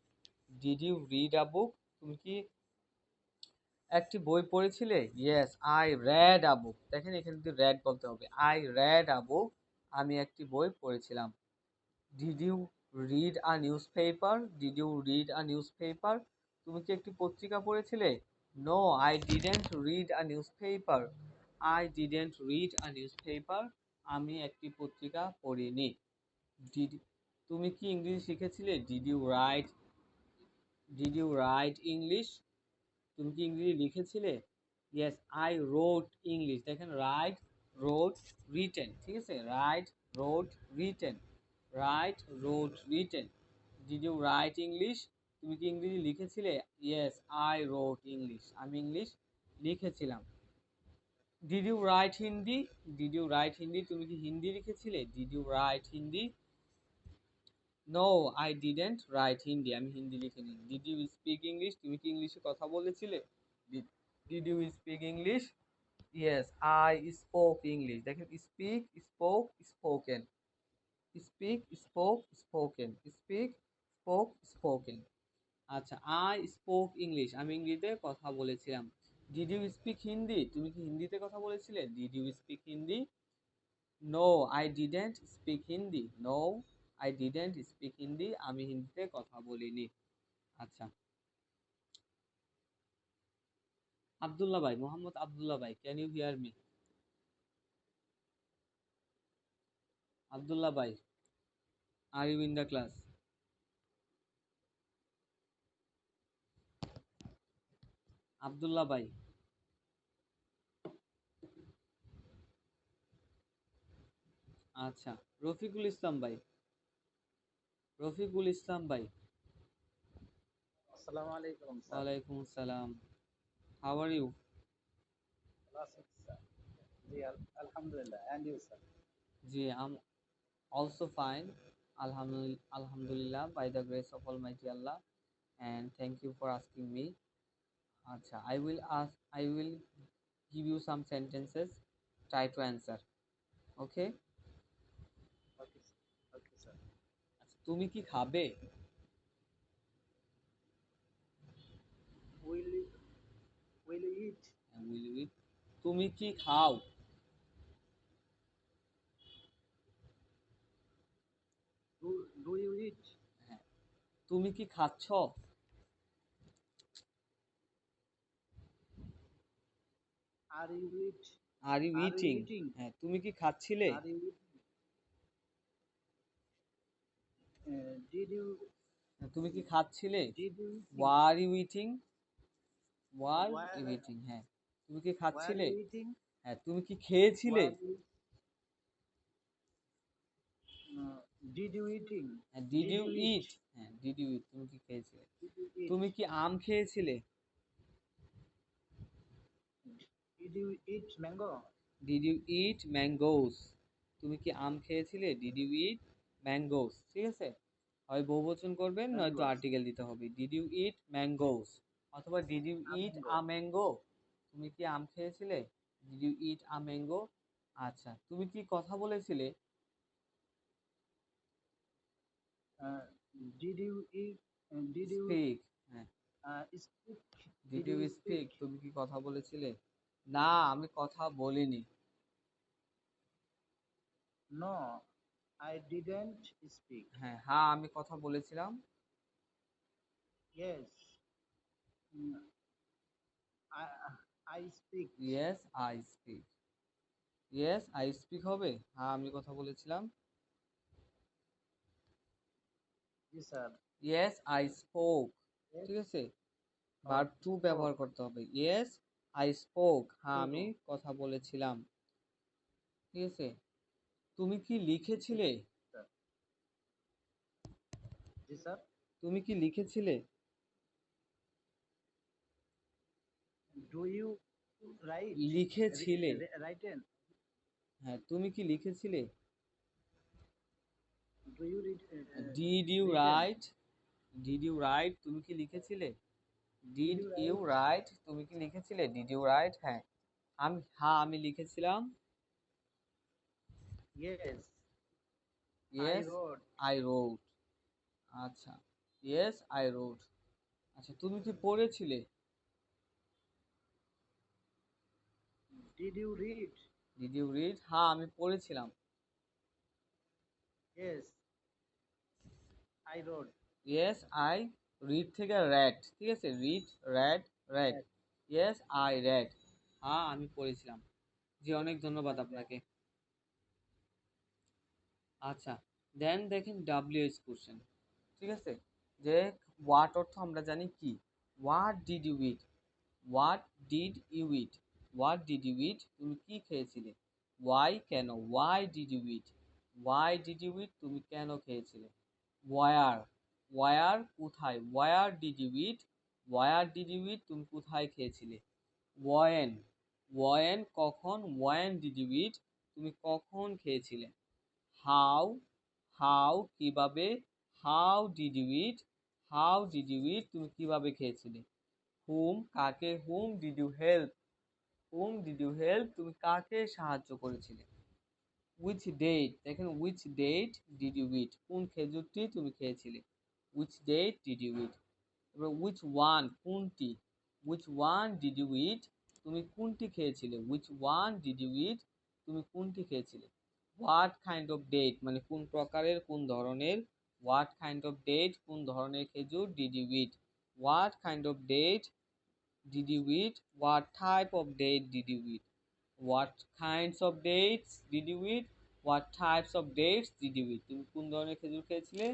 did you read a book, তুমি কি একটি বই পড়েছিলে? Yes I read a book. দেখেন এখানে কিন্তু রেড বলতে হবে। আই রেড আ বুক, আমি একটি বই পড়েছিলাম। Did you read a newspaper? Did you read a newspaper? তুমি কি একটি পত্রিকা পড়েছিলে? No I didn't read a newspaper. I didn't read a newspaper, আমি একটি পত্রিকা পড়িনি। ডিড তুমি কি ইংরেজি শিখেছিলে? Did you write English? তুমি কি ইংরেজি লিখেছিলে? Yes I wrote English. দেখেন রাইট, রোট, রিটেন, ঠিক আছে? Write, wrote, written, write, wrote, written. Did you write English? তুমি কি ইংরেজি লিখেছিলে? ইয়েস আই রোট ইংলিশ, আমি ইংলিশ লিখেছিলাম। Did you write Hindi? Did you write Hindi? তুমি কি হিন্দি লিখেছিলে? Did you write Hindi? No I didn't write Hindi, আমি হিন্দি লিখিনি। Did you speak English? তুমি কি ইংলিশে কথা বলেছিলে? Did you speak English? Yes I spoke English. দেখেন speak, spoke, spoken, speak, spoke, spoken, speak, spoke, spoken. আচ্ছা আই স্পোক ইংলিশ, আমি ইংরেজিতে কথা বলেছিলাম। Did you speak Hindi? তুমি কি হিন্দিতে কথা বলেছিলে? Did you speak Hindi? No I didn't speak Hindi. No I didn't speak Hindi, আমি হিন্দিতে কথা বলিনি। আচ্ছা আব্দুল্লাহ ভাই, মোহাম্মদ আব্দুল্লাহ ভাই, can you hear me? Abdullah ভাই, are you in the class? Abdullah ভাই, আচ্ছা রফিকুল ইসলাম ভাই, রফিকুল ইসলাম ভাই, আসসালামু আলাইকুম স্যার। ওয়ালাইকুম আসসালাম। How are you? Classic sir. জি আলহামদুলিল্লাহ, এন্ড ইউ স্যার? জি I'm also fine, alhamdulillah, by the grace of almighty Allah, and thank you for asking me. Acha I will give you some sentences, try to answer, okay? Okay okay sir. আচ্ছা তুমি কি খাবে? Will will you eat? will you eat? তুমি কি খাও? Do you eat? হ্যাঁ, তুমি কি খাচ্ছ? Are you eat? Are you are you eating? Eating? হ্যাঁ, তুমি কি খাচ্ছিলে? Are you eating? Did you হ্যাঁ, তুমি কি খাচ্ছিলে? Did you eating? Were you eating? Were were you eating? হ্যাঁ, তুমি কি ওয়ার খাচ্ছিলে? You eating? হ্যাঁ, তুমি কি খেয়েছিলে? Were you did you eating? Did did you you eat? Eat? হ্যাঁ, ডিড ইউ ইট, তুমি কি খেয়েছিলে? Did you eat? তুমি কি আম খেয়েছিলে? Did you eat mango? Did you eat mangoes? তুমি কি আম খেয়েছিলে? Did you eat mangoes? ঠিক আছে, হয় বহুবচন করবেন নয়তো ম্যাঙ্গোস? আর্টিকেল দিতে হবে। ডিড ইউ ইট ম্যাঙ্গোস অথবা did you eat mango? A mango? তুমি কি আম খেয়েছিলে? Did you eat a mango? আচ্ছা তুমি কি কথা বলেছিলে? Did you eat? Did you speak. হ্যাঁ, speak? Did did you you speak? Speak? তুমি কি কথা বলেছিলে? না আমি কথা বলিনি। No I didn't speak. হ্যাঁ, হ্যাঁ আমি কথা বলেছিলাম। Yes I I speak. Yes I speak. Yes I speak হবে, হ্যাঁ আমি কথা বলেছিলাম। জি স্যার। ইয়েস আই স্পোক, ঠিক আছে? Verb two spoke. ব্যবহার করতে হবে। ইয়েস আই স্পোক, হ্যাঁ আমি স্পোক। কথা বলেছিলাম। ঠিক আছে, তুমি কি লিখেছিলে? জি স্যার। তুমি কি লিখেছিলে? Do you write? লিখেছিলে? রাইটেন? হ্যাঁ, তুমি কি লিখেছিলে? Do you read? Did you written? Write? Did you write? তুমি কি লিখেছিলে? Did you you write? Write? তুমি কি লিখেছিলে? Did you write? হ্যাঁ আমি লিখেছিলাম। Yes I yes wrote. I wrote. আচ্ছা ইয়েস আই রোট। আচ্ছা তুমি কি পড়েছিলে? Did you read? Did you read? হ্যাঁ আমি পড়েছিলাম। Yes, I wrote. Yes I read থেকে রেড, ঠিক আছে, read read red, Read. Yes I red, হ্যাঁ আমি পড়েছিলাম। জি অনেক ধন্যবাদ আপনাকে। আচ্ছা দেন দেখেন ডাব্লিউএইচ কোশ্চেন, ঠিক আছে, যে হোয়াট অর্থ আমরা জানি কি, what did you eat, what did you eat, what did you eat তুমি কি খেয়েছিলে, ওয়াই কেন, why did you eat, why did you eat তুমি কেন খেয়েছিলে, ওয়ার, ওয়ার কোথায়, where did you eat, where did you eat তুমি কোথায় খেয়েছিলে, ওয়েন, ওয়েন কখন, ওয়েন ডিড ইউ ইট তুমি কখন খেয়েছিলে, হাউ, হাউ কিভাবে, how did you eat, how did you eat তুমি কিভাবে খেয়েছিলে, হুম কাকে, whom did you help, whom did you help তুমি কাকে সাহায্য করেছিলে, উইচ ডেট, দেখেন which date did you eat কোন খেজুরটি তুমি খেয়েছিলে, which date did you eat, এবার উইচ ওয়ান কোনটি, which one did you eat তুমি কোনটি খেয়েছিলে, which one did you eat তুমি কোনটি খেয়েছিলে, হোয়াট কাইন্ড অফ ডেট মানে কোন প্রকারের কোন ধরনের, হোয়াট কাইন্ড অফ ডেট কোন ধরনের খেজুর, did you eat, what kind of date did you eat, what type of date did you eat, what kinds of dates did you eat, what types of dates did you eat তুমি কোন ধরনের খেজুর খেয়েছিলে,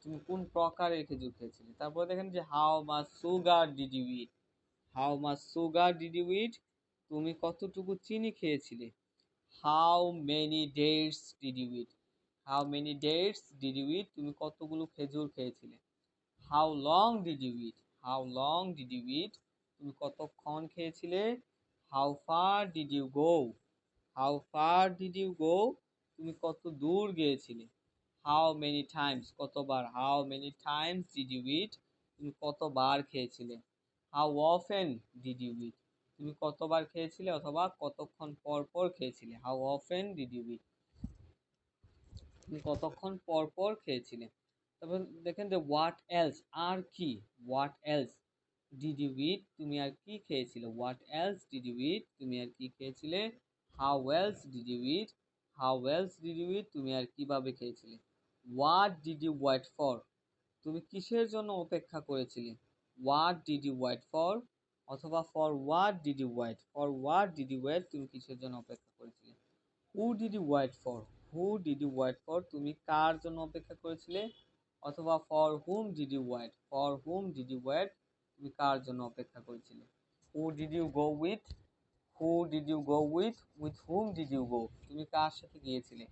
তুমি কোন প্রকারের খেজুর খেয়েছিলে। তারপর দেখেন যে how much sugar did you eat, how much sugar did you eat তুমি কতটুকু চিনি খেয়েছিলে, how many dates did you eat, how many dates did you eat তুমি কতগুলো খেজুর খেয়েছিলে, how long did you eat, how long did you eat তুমি কতক্ষণ খেয়েছিলে, how far did you go, how far did you go তুমি কত দূর গিয়েছিলে, হাউ মেনি টাইমস কতবার, how many Times did you eat তুমি কতবার খেয়েছিলে, how often did you eat তুমি কতবার খেয়েছিলে অথবা কতক্ষণ পর পর খেয়েছিলে, how often did you eat তুমি কতক্ষণ পর পর খেয়েছিলে। তারপর দেখেন যে হোয়াট এলস আর কি, what else did you eat তুমি আর কি খেয়েছিলে, what else did you eat তুমি আর কি খেয়েছিলে, how else did you eat, how else did you eat তুমি আর কিভাবে খেয়েছিলে, what did you wait for তুমি কিসের জন্য অপেক্ষা করেছিলে, what did you wait for অথবা for what did you wait, for what did you wait তুমি কিসের জন্য অপেক্ষা করেছিলে, who did you wait for, who did you wait for তুমি কার জন্য অপেক্ষা করেছিলে অথবা for whom did you wait, for whom did you wait তুমি কার জন্য অপেক্ষা করেছিলে, who did you go with, who did you go with whom did you go তুমি কার সাথে গিয়েছিলে,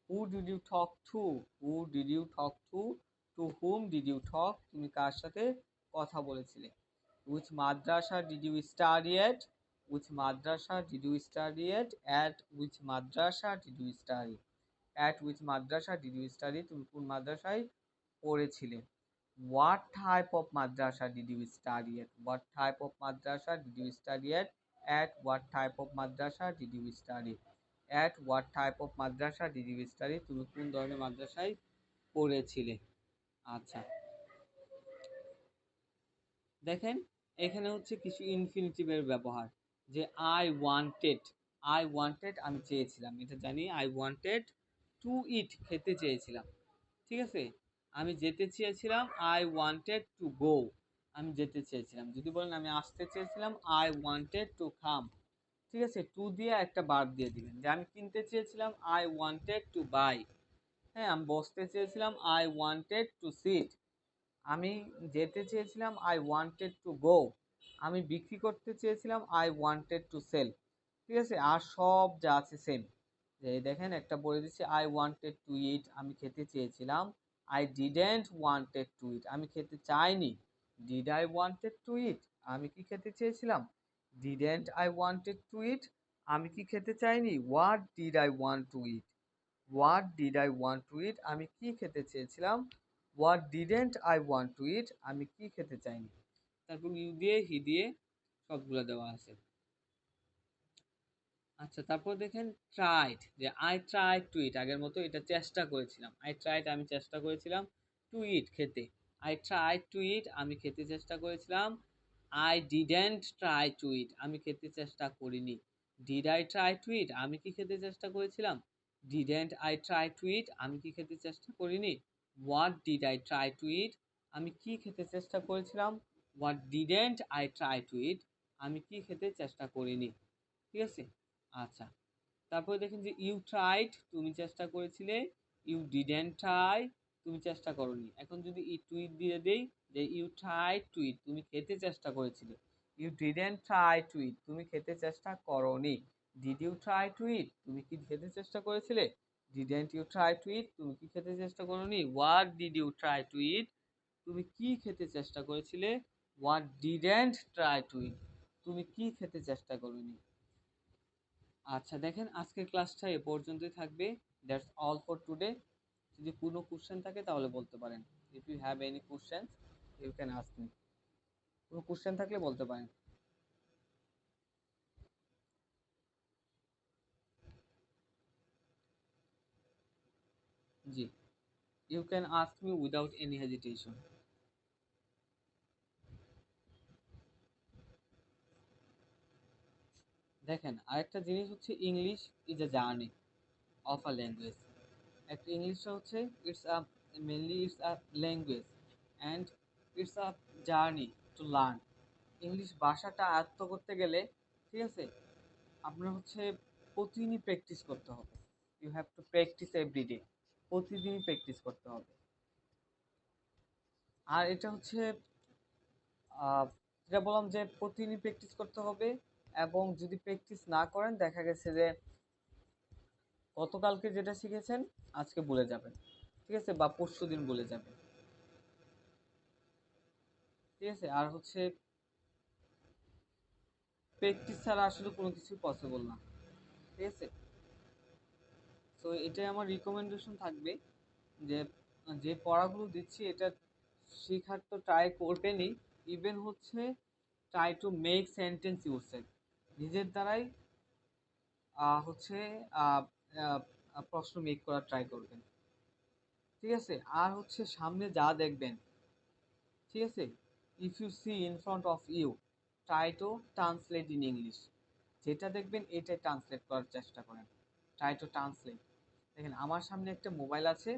who did you talk to, who did you talk to whom did you talk তুমি কার সাথে কথা বলেছিলে, which madrasa did you study at, which madrasa did you study at which madrasa did you study, at which madrasa did you study তুমি কোন মাদ্রাসায় পড়েছিলে, what type of madrasa did you study at, what type of madrasa did you study at what type of madrasa did you study, at what type of madrasa did you study তুমি কোন ধরনের মাদ্রাসায় পড়েছিলে। আচ্ছা দেখেন এখানে হচ্ছে কিছু ইনফিনিটিভের ব্যবহার, যে আই ওয়ান্টেড আমি চেয়েছিলাম, এটা জানি, আই ওয়ান্টেড টু ইট খেতে চেয়েছিলাম, ঠিক আছে, আমি যেতে চেয়েছিলাম, আই ওয়ান্টেড টু গো আমি যেতে চেয়েছিলাম, যদি বলেন আমি আসতে চেয়েছিলাম, আই ওয়ান্টেড টু কাম, ঠিক আছে, টু দিয়ে একটা বার দিয়ে দিবেন, যে আমি কিনতে চেয়েছিলাম, আই ওয়ান্টেড টু বাই, হ্যাঁ আমি বসতে চেয়েছিলাম, আই ওয়ান্টেড টু সিট, আমি যেতে চেয়েছিলাম, আই ওয়ান্টেড টু গো, আমি বিক্রি করতে চেয়েছিলাম, আই ওয়ান্টেড টু সেল, ঠিক আছে, আর সব যা আছে সেম, যে দেখেন একটা বলে দিচ্ছি, আই ওয়ান্টেড টু ইট আমি খেতে চেয়েছিলাম, I didn't wanted to eat আমি খেতে চাইনি, did I wanted to eat আমি কি খেতে চেয়েছিলাম, didn't I wanted to eat আমি কি খেতে চাইনি, what did I want to eat, what did I want to eat আমি কি খেতে চেয়েছিলাম, what didn't I want to eat আমি কি খেতে চাইনি। তারপর ইউ দিয়ে হি দিয়ে সবগুলো দেওয়া আছে। আচ্ছা তারপর দেখেন ট্রাইড, যে আই ট্রাইড টু ইট আগের মতো, এটা চেষ্টা করেছিলাম, আই ট্রাইড আমি চেষ্টা করেছিলাম, টু ইট খেতে, আই ট্রাইড টু ইট আমি খেতে চেষ্টা করেছিলাম, I didn't try to eat আমি খেতে চেষ্টা করিনি, did I try to eat, আমি কি খেতে চেষ্টা করেছিলাম? Didn't I try to eat, আমি কি খেতে চেষ্টা করিনি? What did I try to eat, আমি কি খেতে চেষ্টা করেছিলাম? What didn't I try to eat, আমি কি খেতে চেষ্টা করিনি। ঠিক আছে, আচ্ছা। তারপরে দেখেন যে ইউ ট্রাইড, তুমি চেষ্টা করেছিলে। ইউ ডিডেন্ট ট্রাই, তুমি চেষ্টা করনি। এখন যদি ই টু ইট দিয়ে দেই, যে ইউ ট্রাই টু ইট, তুমি খেতে চেষ্টা করেছিলে। You didn't try to eat, তুমি খেতে চেষ্টা করনি। Did you try to eat, তুমি কি খেতে চেষ্টা করেছিলে? Didn't you try to eat, তুমি কি খেতে চেষ্টা করনি? What did you try to eat, তুমি কি খেতে চেষ্টা করেছিলে? What didn't try to eat, তুমি কি খেতে চেষ্টা করনি। আচ্ছা দেখেন, আজকের ক্লাসটা এ পর্যন্তই থাকবে। That's all for today. যদি কোনো কোশ্চেন থাকে তাহলে বলতে পারেন। If you have any question you can ask me. কোনো কোশ্চেন থাকলে বলতে পারেন। জি, you can ask me without any hesitation. দেখেন, আরেকটা জিনিস হচ্ছে English is a journey of a language. একটা ইংলিশটা হচ্ছে it's a mainly it's a language and it's a journey to learn. English ভাষাটা আয়ত্ত করতে গেলে, ঠিক আছে, আপনার হচ্ছে প্রতিদিনই প্র্যাকটিস করতে হবে। You have to practice everyday, প্রতিদিনই প্র্যাকটিস করতে হবে। আর এটা হচ্ছে যেটা বললাম যে প্রতিদিনই প্র্যাকটিস করতে হবে, এবং যদি প্র্যাকটিস না করেন দেখা গেছে যে গতকালকে যেটা শিখেছেন আজকে ভুলে যাবেন, ঠিক আছে, বা পরশু দিন ভুলে যাবেন। ঠিক আছে, আর হচ্ছে প্র্যাকটিস ছাড়া আসলে কোনো কিছু পসিবল না। ঠিক আছে, তো এটাই আমার রিকমেন্ডেশন থাকবে যে যে পড়াগুলো দিচ্ছি এটা শেখার তো ট্রাই করবেনই। ইভেন হচ্ছে try to make sentence yourself, নিজের দ্বারাই হচ্ছে আহ, আহ, প্রশ্ন মেক করার ট্রাই করবেন। ঠিক আছে, আর হচ্ছে সামনে যা দেখবেন, ঠিক আছে, if you see in front of you try to translate in English. যেটা দেখবেন এটাই ট্রান্সলেট করার চেষ্টা করেন। Try to translate. দেখেন আমার সামনে একটা মোবাইল আছে,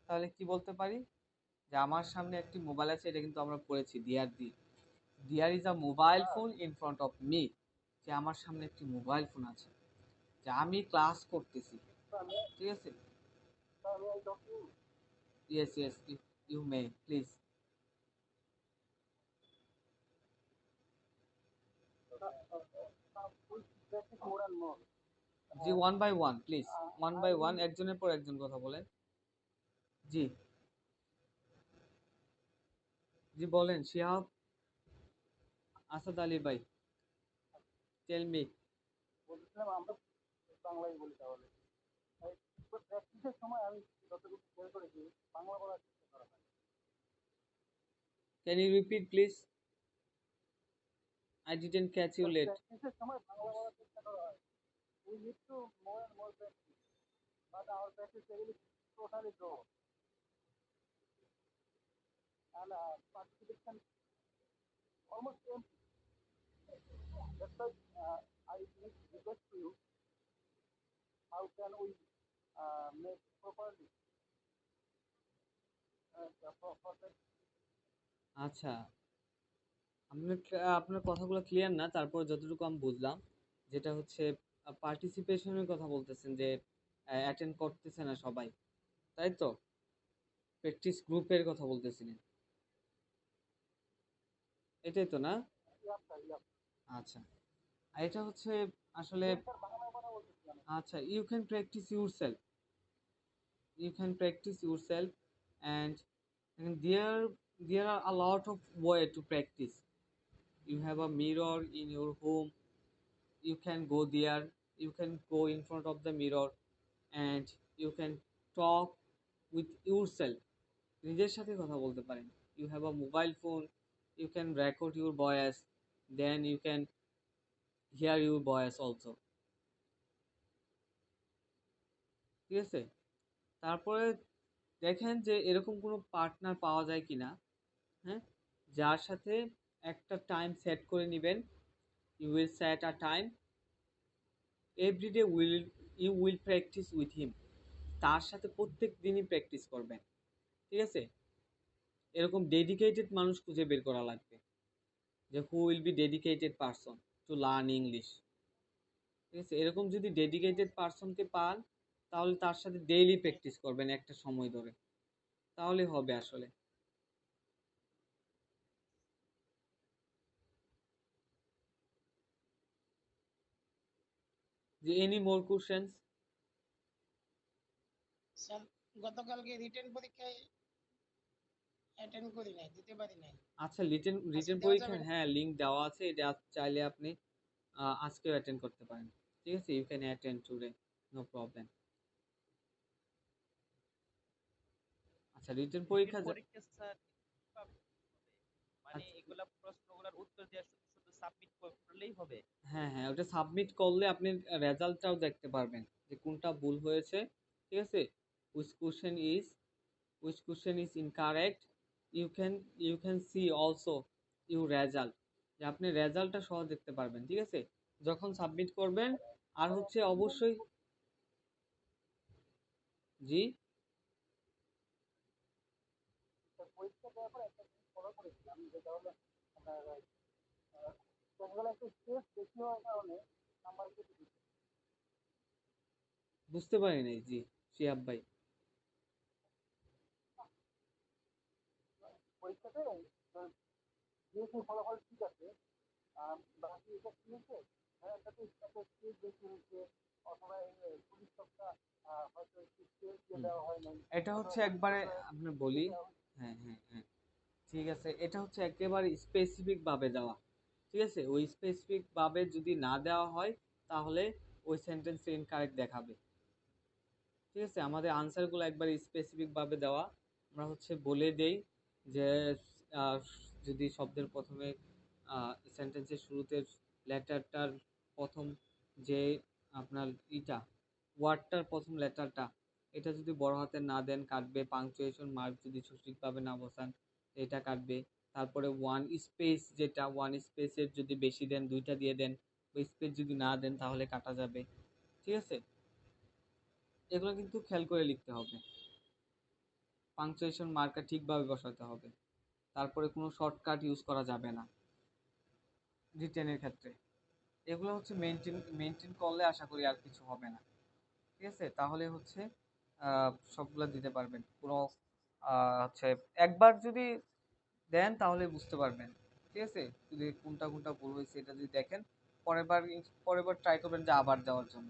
তাহলে কি বলতে পারি যে আমার সামনে একটি মোবাইল আছে, এটা কিন্তু আমরা পড়েছি there is a mobile phone in front of me, যে আমার সামনে একটি মোবাইল ফোন আছে, যে আমি ক্লাস করতেছি। ঠিক আছে, yes yes, you may please. জি, one by one please, one by one, একজনের পর একজন কথা বলেন। জি, জি বলেন শিহাব আসাদ আলী ভাই, টেল মি। বলছিলাম আমরা বাংলায় বলি তাহলে। প্র্যাকটিসের সময় আমি যতটুকু খেয়াল করেছি বাংলা বলার চেষ্টা করা হয়। Can you repeat please? I didn't catch you late. প্র্যাকটিসের সময় বাংলা বলার চেষ্টা করা হয়। We need to more and more practice, but our practice level is totally low, and participation almost empty. That's why I need to request to you, how can we make properly for that. আচ্ছা, আপনার কথাগুলো ক্লিয়ার না, তারপর যতটুকু আমি বুঝলাম যেটা হচ্ছে পার্টিসিপেশনের কথা বলতেছেন, যে অ্যাটেন্ড করতেছে না সবাই, তাই তো? প্র্যাকটিস গ্রুপের কথা বলতেছিলেন, এটাই তো না? আচ্ছা, আর এটা হচ্ছে আসলে, আচ্ছা, you can practice yourself, you can practice yourself, and there are a lot of way to practice. You have a mirror in your home, you can go there, you can go in front of the mirror and you can talk with yourself, নিজের সাথে কথা বলতে পারেন। You have a mobile phone, you can record your voice, then you can hear your voice also। ঠিক আছে, তারপরে দেখেন যে এরকম কোনো পার্টনার পাওয়া যায় কিনা, হ্যাঁ, যার সাথে একটা টাইম সেট করে নেবেন। You will set a time everyday you will practice with him, তার সাথে প্রত্যেক দিনই প্র্যাকটিস করবেন। ঠিক আছে, এরকম ডেডিকেটেড মানুষ খুঁজে বের করা লাগবে, যে হু will B dedicated person to learn English. ঠিক আছে, এরকম যদি ডেডিকেটেড পারসনকে পান তাহলে তার সাথে ডেইলি প্র্যাকটিস করবেন একটা সময় ধরে, তাহলে হবে আসলে। যে এনি মোর কোশ্চেন্স? স্যার গতকালকে রিটেন পরীক্ষায় অ্যাটেন্ড করি নাই, দিতে পারি নাই। আচ্ছা, রিটেন আজকে দেওয়া পরীক্ষা, যাবে না? হ্যাঁ লিংক দেওয়া আছে, এটা চাইলে আপনি আজকেও অ্যাটেন্ড করতে পারেন। ঠিক আছে, you can attend today, no problem. আচ্ছা, রিটেন রিটেন পরীক্ষা পরীক্ষা স্যার মানে আচ্ছা, এগুলা প্রশ্নগুলোর উত্তর দিয়ে শুধু শুধু সাবমিট করলেই হবে? হ্যাঁ হ্যাঁ, ওটা সাবমিট করলে আপনি রেজাল্টটাও দেখতে পারবেন যে কোনটা ভুল হয়েছে। ঠিক আছে, which question is which question is incorrect, you can see also your result, যে আপনি রেজাল্টটা সহ দেখতে পারবেন। ঠিক আছে, যখন সাবমিট করবেন। আর হচ্ছে অবশ্যই, জি পরীক্ষা দেওয়ার পর একটা জিনিস ফলো করেছিলাম, যেটা হলো আপনার সেগুলো একটু স্ট্রেস বেশি হওয়ার কারণে নাম্বার কেটে দিচ্ছে। বুঝতে পারি নাই, জি শিহাব ভাই। পরীক্ষাতে দিয়েছি, ফলাফল ঠিক আছে, বাকি এটা কি হয়েছে, হ্যাঁ এটাতে একটা স্ট্রেস বেশি হয়েছে, অথবা পরীক্ষকটা হয়তো একটু স্ট্রেস দিয়ে হুম, দেওয়া হয় নাই, এটা অথবা হচ্ছে একবারে পরীক্ষকরা আপনি দিয়ে বলি। দেওয়া হয়েছে। হ্যাঁ হ্যাঁ হ্যাঁ, ঠিক আছে, এটা হচ্ছে একেবারে স্পেসিফিক ভাবে দেওয়া। ঠিক আছে, ওই স্পেসিফিক ভাবে যদি না দেওয়া হয় তাহলে ওই সেন্টেন্সে ইনকারেক্ট দেখাবে। ঠিক আছে, আমাদের আনসারগুলো একবারে স্পেসিফিক ভাবে দেওয়া। আমরা হচ্ছে বলে দেই যে আহ, যদি শব্দের প্রথমে সেন্টেন্সের শুরুতে লেটারটার প্রথম যে আপনার ওয়ার্ডটার প্রথম লেটারটা, এটা যদি বড় হাতের না দেন কাটবে, পাংচুয়েশন মার্ক যদি সঠিকভাবে না বসান এটা কাটবে। তারপরে ওয়ান স্পেস, যেটা ওয়ান স্পেসের যদি বেশি দেন দুইটা দিয়ে দেন, ওই স্পেস যদি না দেন তাহলে কাটা যাবে। ঠিক আছে, এগুলো কিন্তু খেয়াল করে লিখতে হবে। পাংচুয়েশন মার্কার ঠিকভাবে বসাতে হবে। তারপরে কোনো শর্টকাট ইউজ করা যাবে না রিটেনের ক্ষেত্রে। এগুলো হচ্ছে মেনটেন করলে আশা করি আর কিছু হবে না। ঠিক আছে, তাহলে হচ্ছে সবগুলো দিতে পারবেন। কোনো হচ্ছে একবার যদি দেন তাহলে বুঝতে পারবেন। ঠিক আছে, যদি কোনটা কোনটা ভুল হয়েছে এটা যদি দেখেন, পরের বার ট্রাই করবেন যে আবার দেওয়ার জন্য।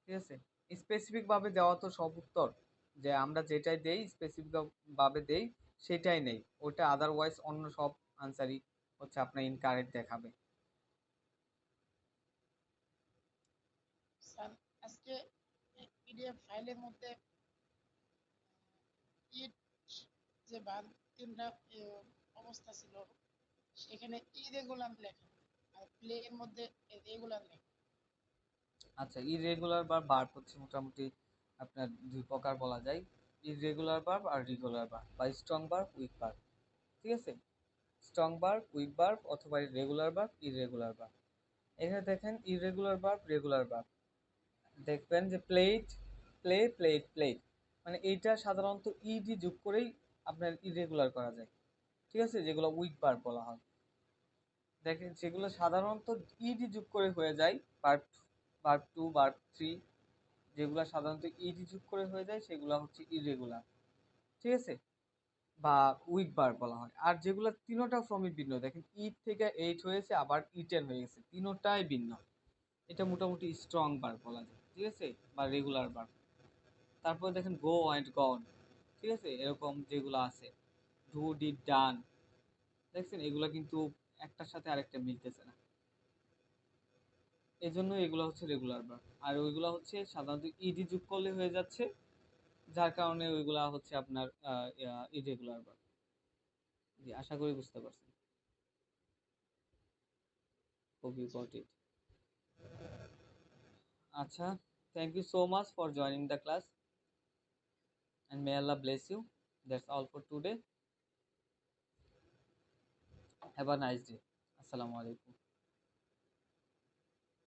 ঠিক আছে, স্পেসিফিক ভাবে দেওয়া তো সব উত্তর, যে আমরা যেটাই দেই স্পেসিফিক ভাবে দেই সেটাই নেই, ওটা আদারওয়াইজ অন্য সব আনসারই হচ্ছে আপনার ইনকারেক্ট দেখাবে। স্যার আজকে পিডিএফ ফাইলের মধ্যে ইট যে বাদ তিনটা অবস্থা ছিল, সেখানে ইরেগুলার লেখা আর প্লে এর মধ্যে রেগুলার লেখা। আচ্ছা, ইররেগুলার ভার্ব হচ্ছে মোটামুটি আপনার দুই প্রকার বলা যায়, ইররেগুলার ভার্ব আর রেগুলার ভার্ব, বা স্ট্রং ভার্ব উইক ভার্ব। ঠিক আছে, স্ট্রং ভার্ব উইক ভার্ব অথবা রেগুলার ভার্ব ইররেগুলার ভার্ব। এখানে দেখেন ইররেগুলার ভার্ব রেগুলার ভার্ব, দেখবেন যে প্লেট, মানে এইটা সাধারণত ইডি যোগ করেই আপনার ইরেগুলার করা যায়। ঠিক আছে, যেগুলো উইক ভার্ব বলা হয়, দেখেন যেগুলো সাধারণত ইডি যোগ করে হয়ে যায়, ভার্ব টু ভার্ব থ্রি, যেগুলো সাধারণত ইডি যোগ করে হয়ে যায় সেগুলো হচ্ছে ইরেগুলার। ঠিক আছে, বা উইক ভার্ব বলা হয়। আর যেগুলো তিনোটা ফর্মই ভিন্ন, দেখেন ইট থেকে এইট হয়েছে আবার ইটেন হয়ে গেছে, তিনোটাই ভিন্ন, এটা মোটামুটি স্ট্রং ভার্ব বলা যায়। ঠিক আছে, বা রেগুলার ভার্ব। তারপর দেখেন গো অ্যান্ড গন। ঠিক আছে, এরকম যেগুলো আছে, ডু ডিড ডান, দেখছেন এগুলো কিন্তু একটার সাথে আরেকটা মিলতেছে না, এই জন্য এগুলো হচ্ছে রেগুলার ভার্ব। আর ওইগুলো হচ্ছে সাধারণত ইডি যোগ করলে হয়ে যাচ্ছে, যার কারণে ওইগুলা হচ্ছে আপনার ইরেগুলার ভার্ব। জি, আশা করি বুঝতে পারছেন। Hope you got it. আচ্ছা, thank you so much for joining the class and may Allah bless you. That's all for today. Have a nice day. Assalamu alaikum.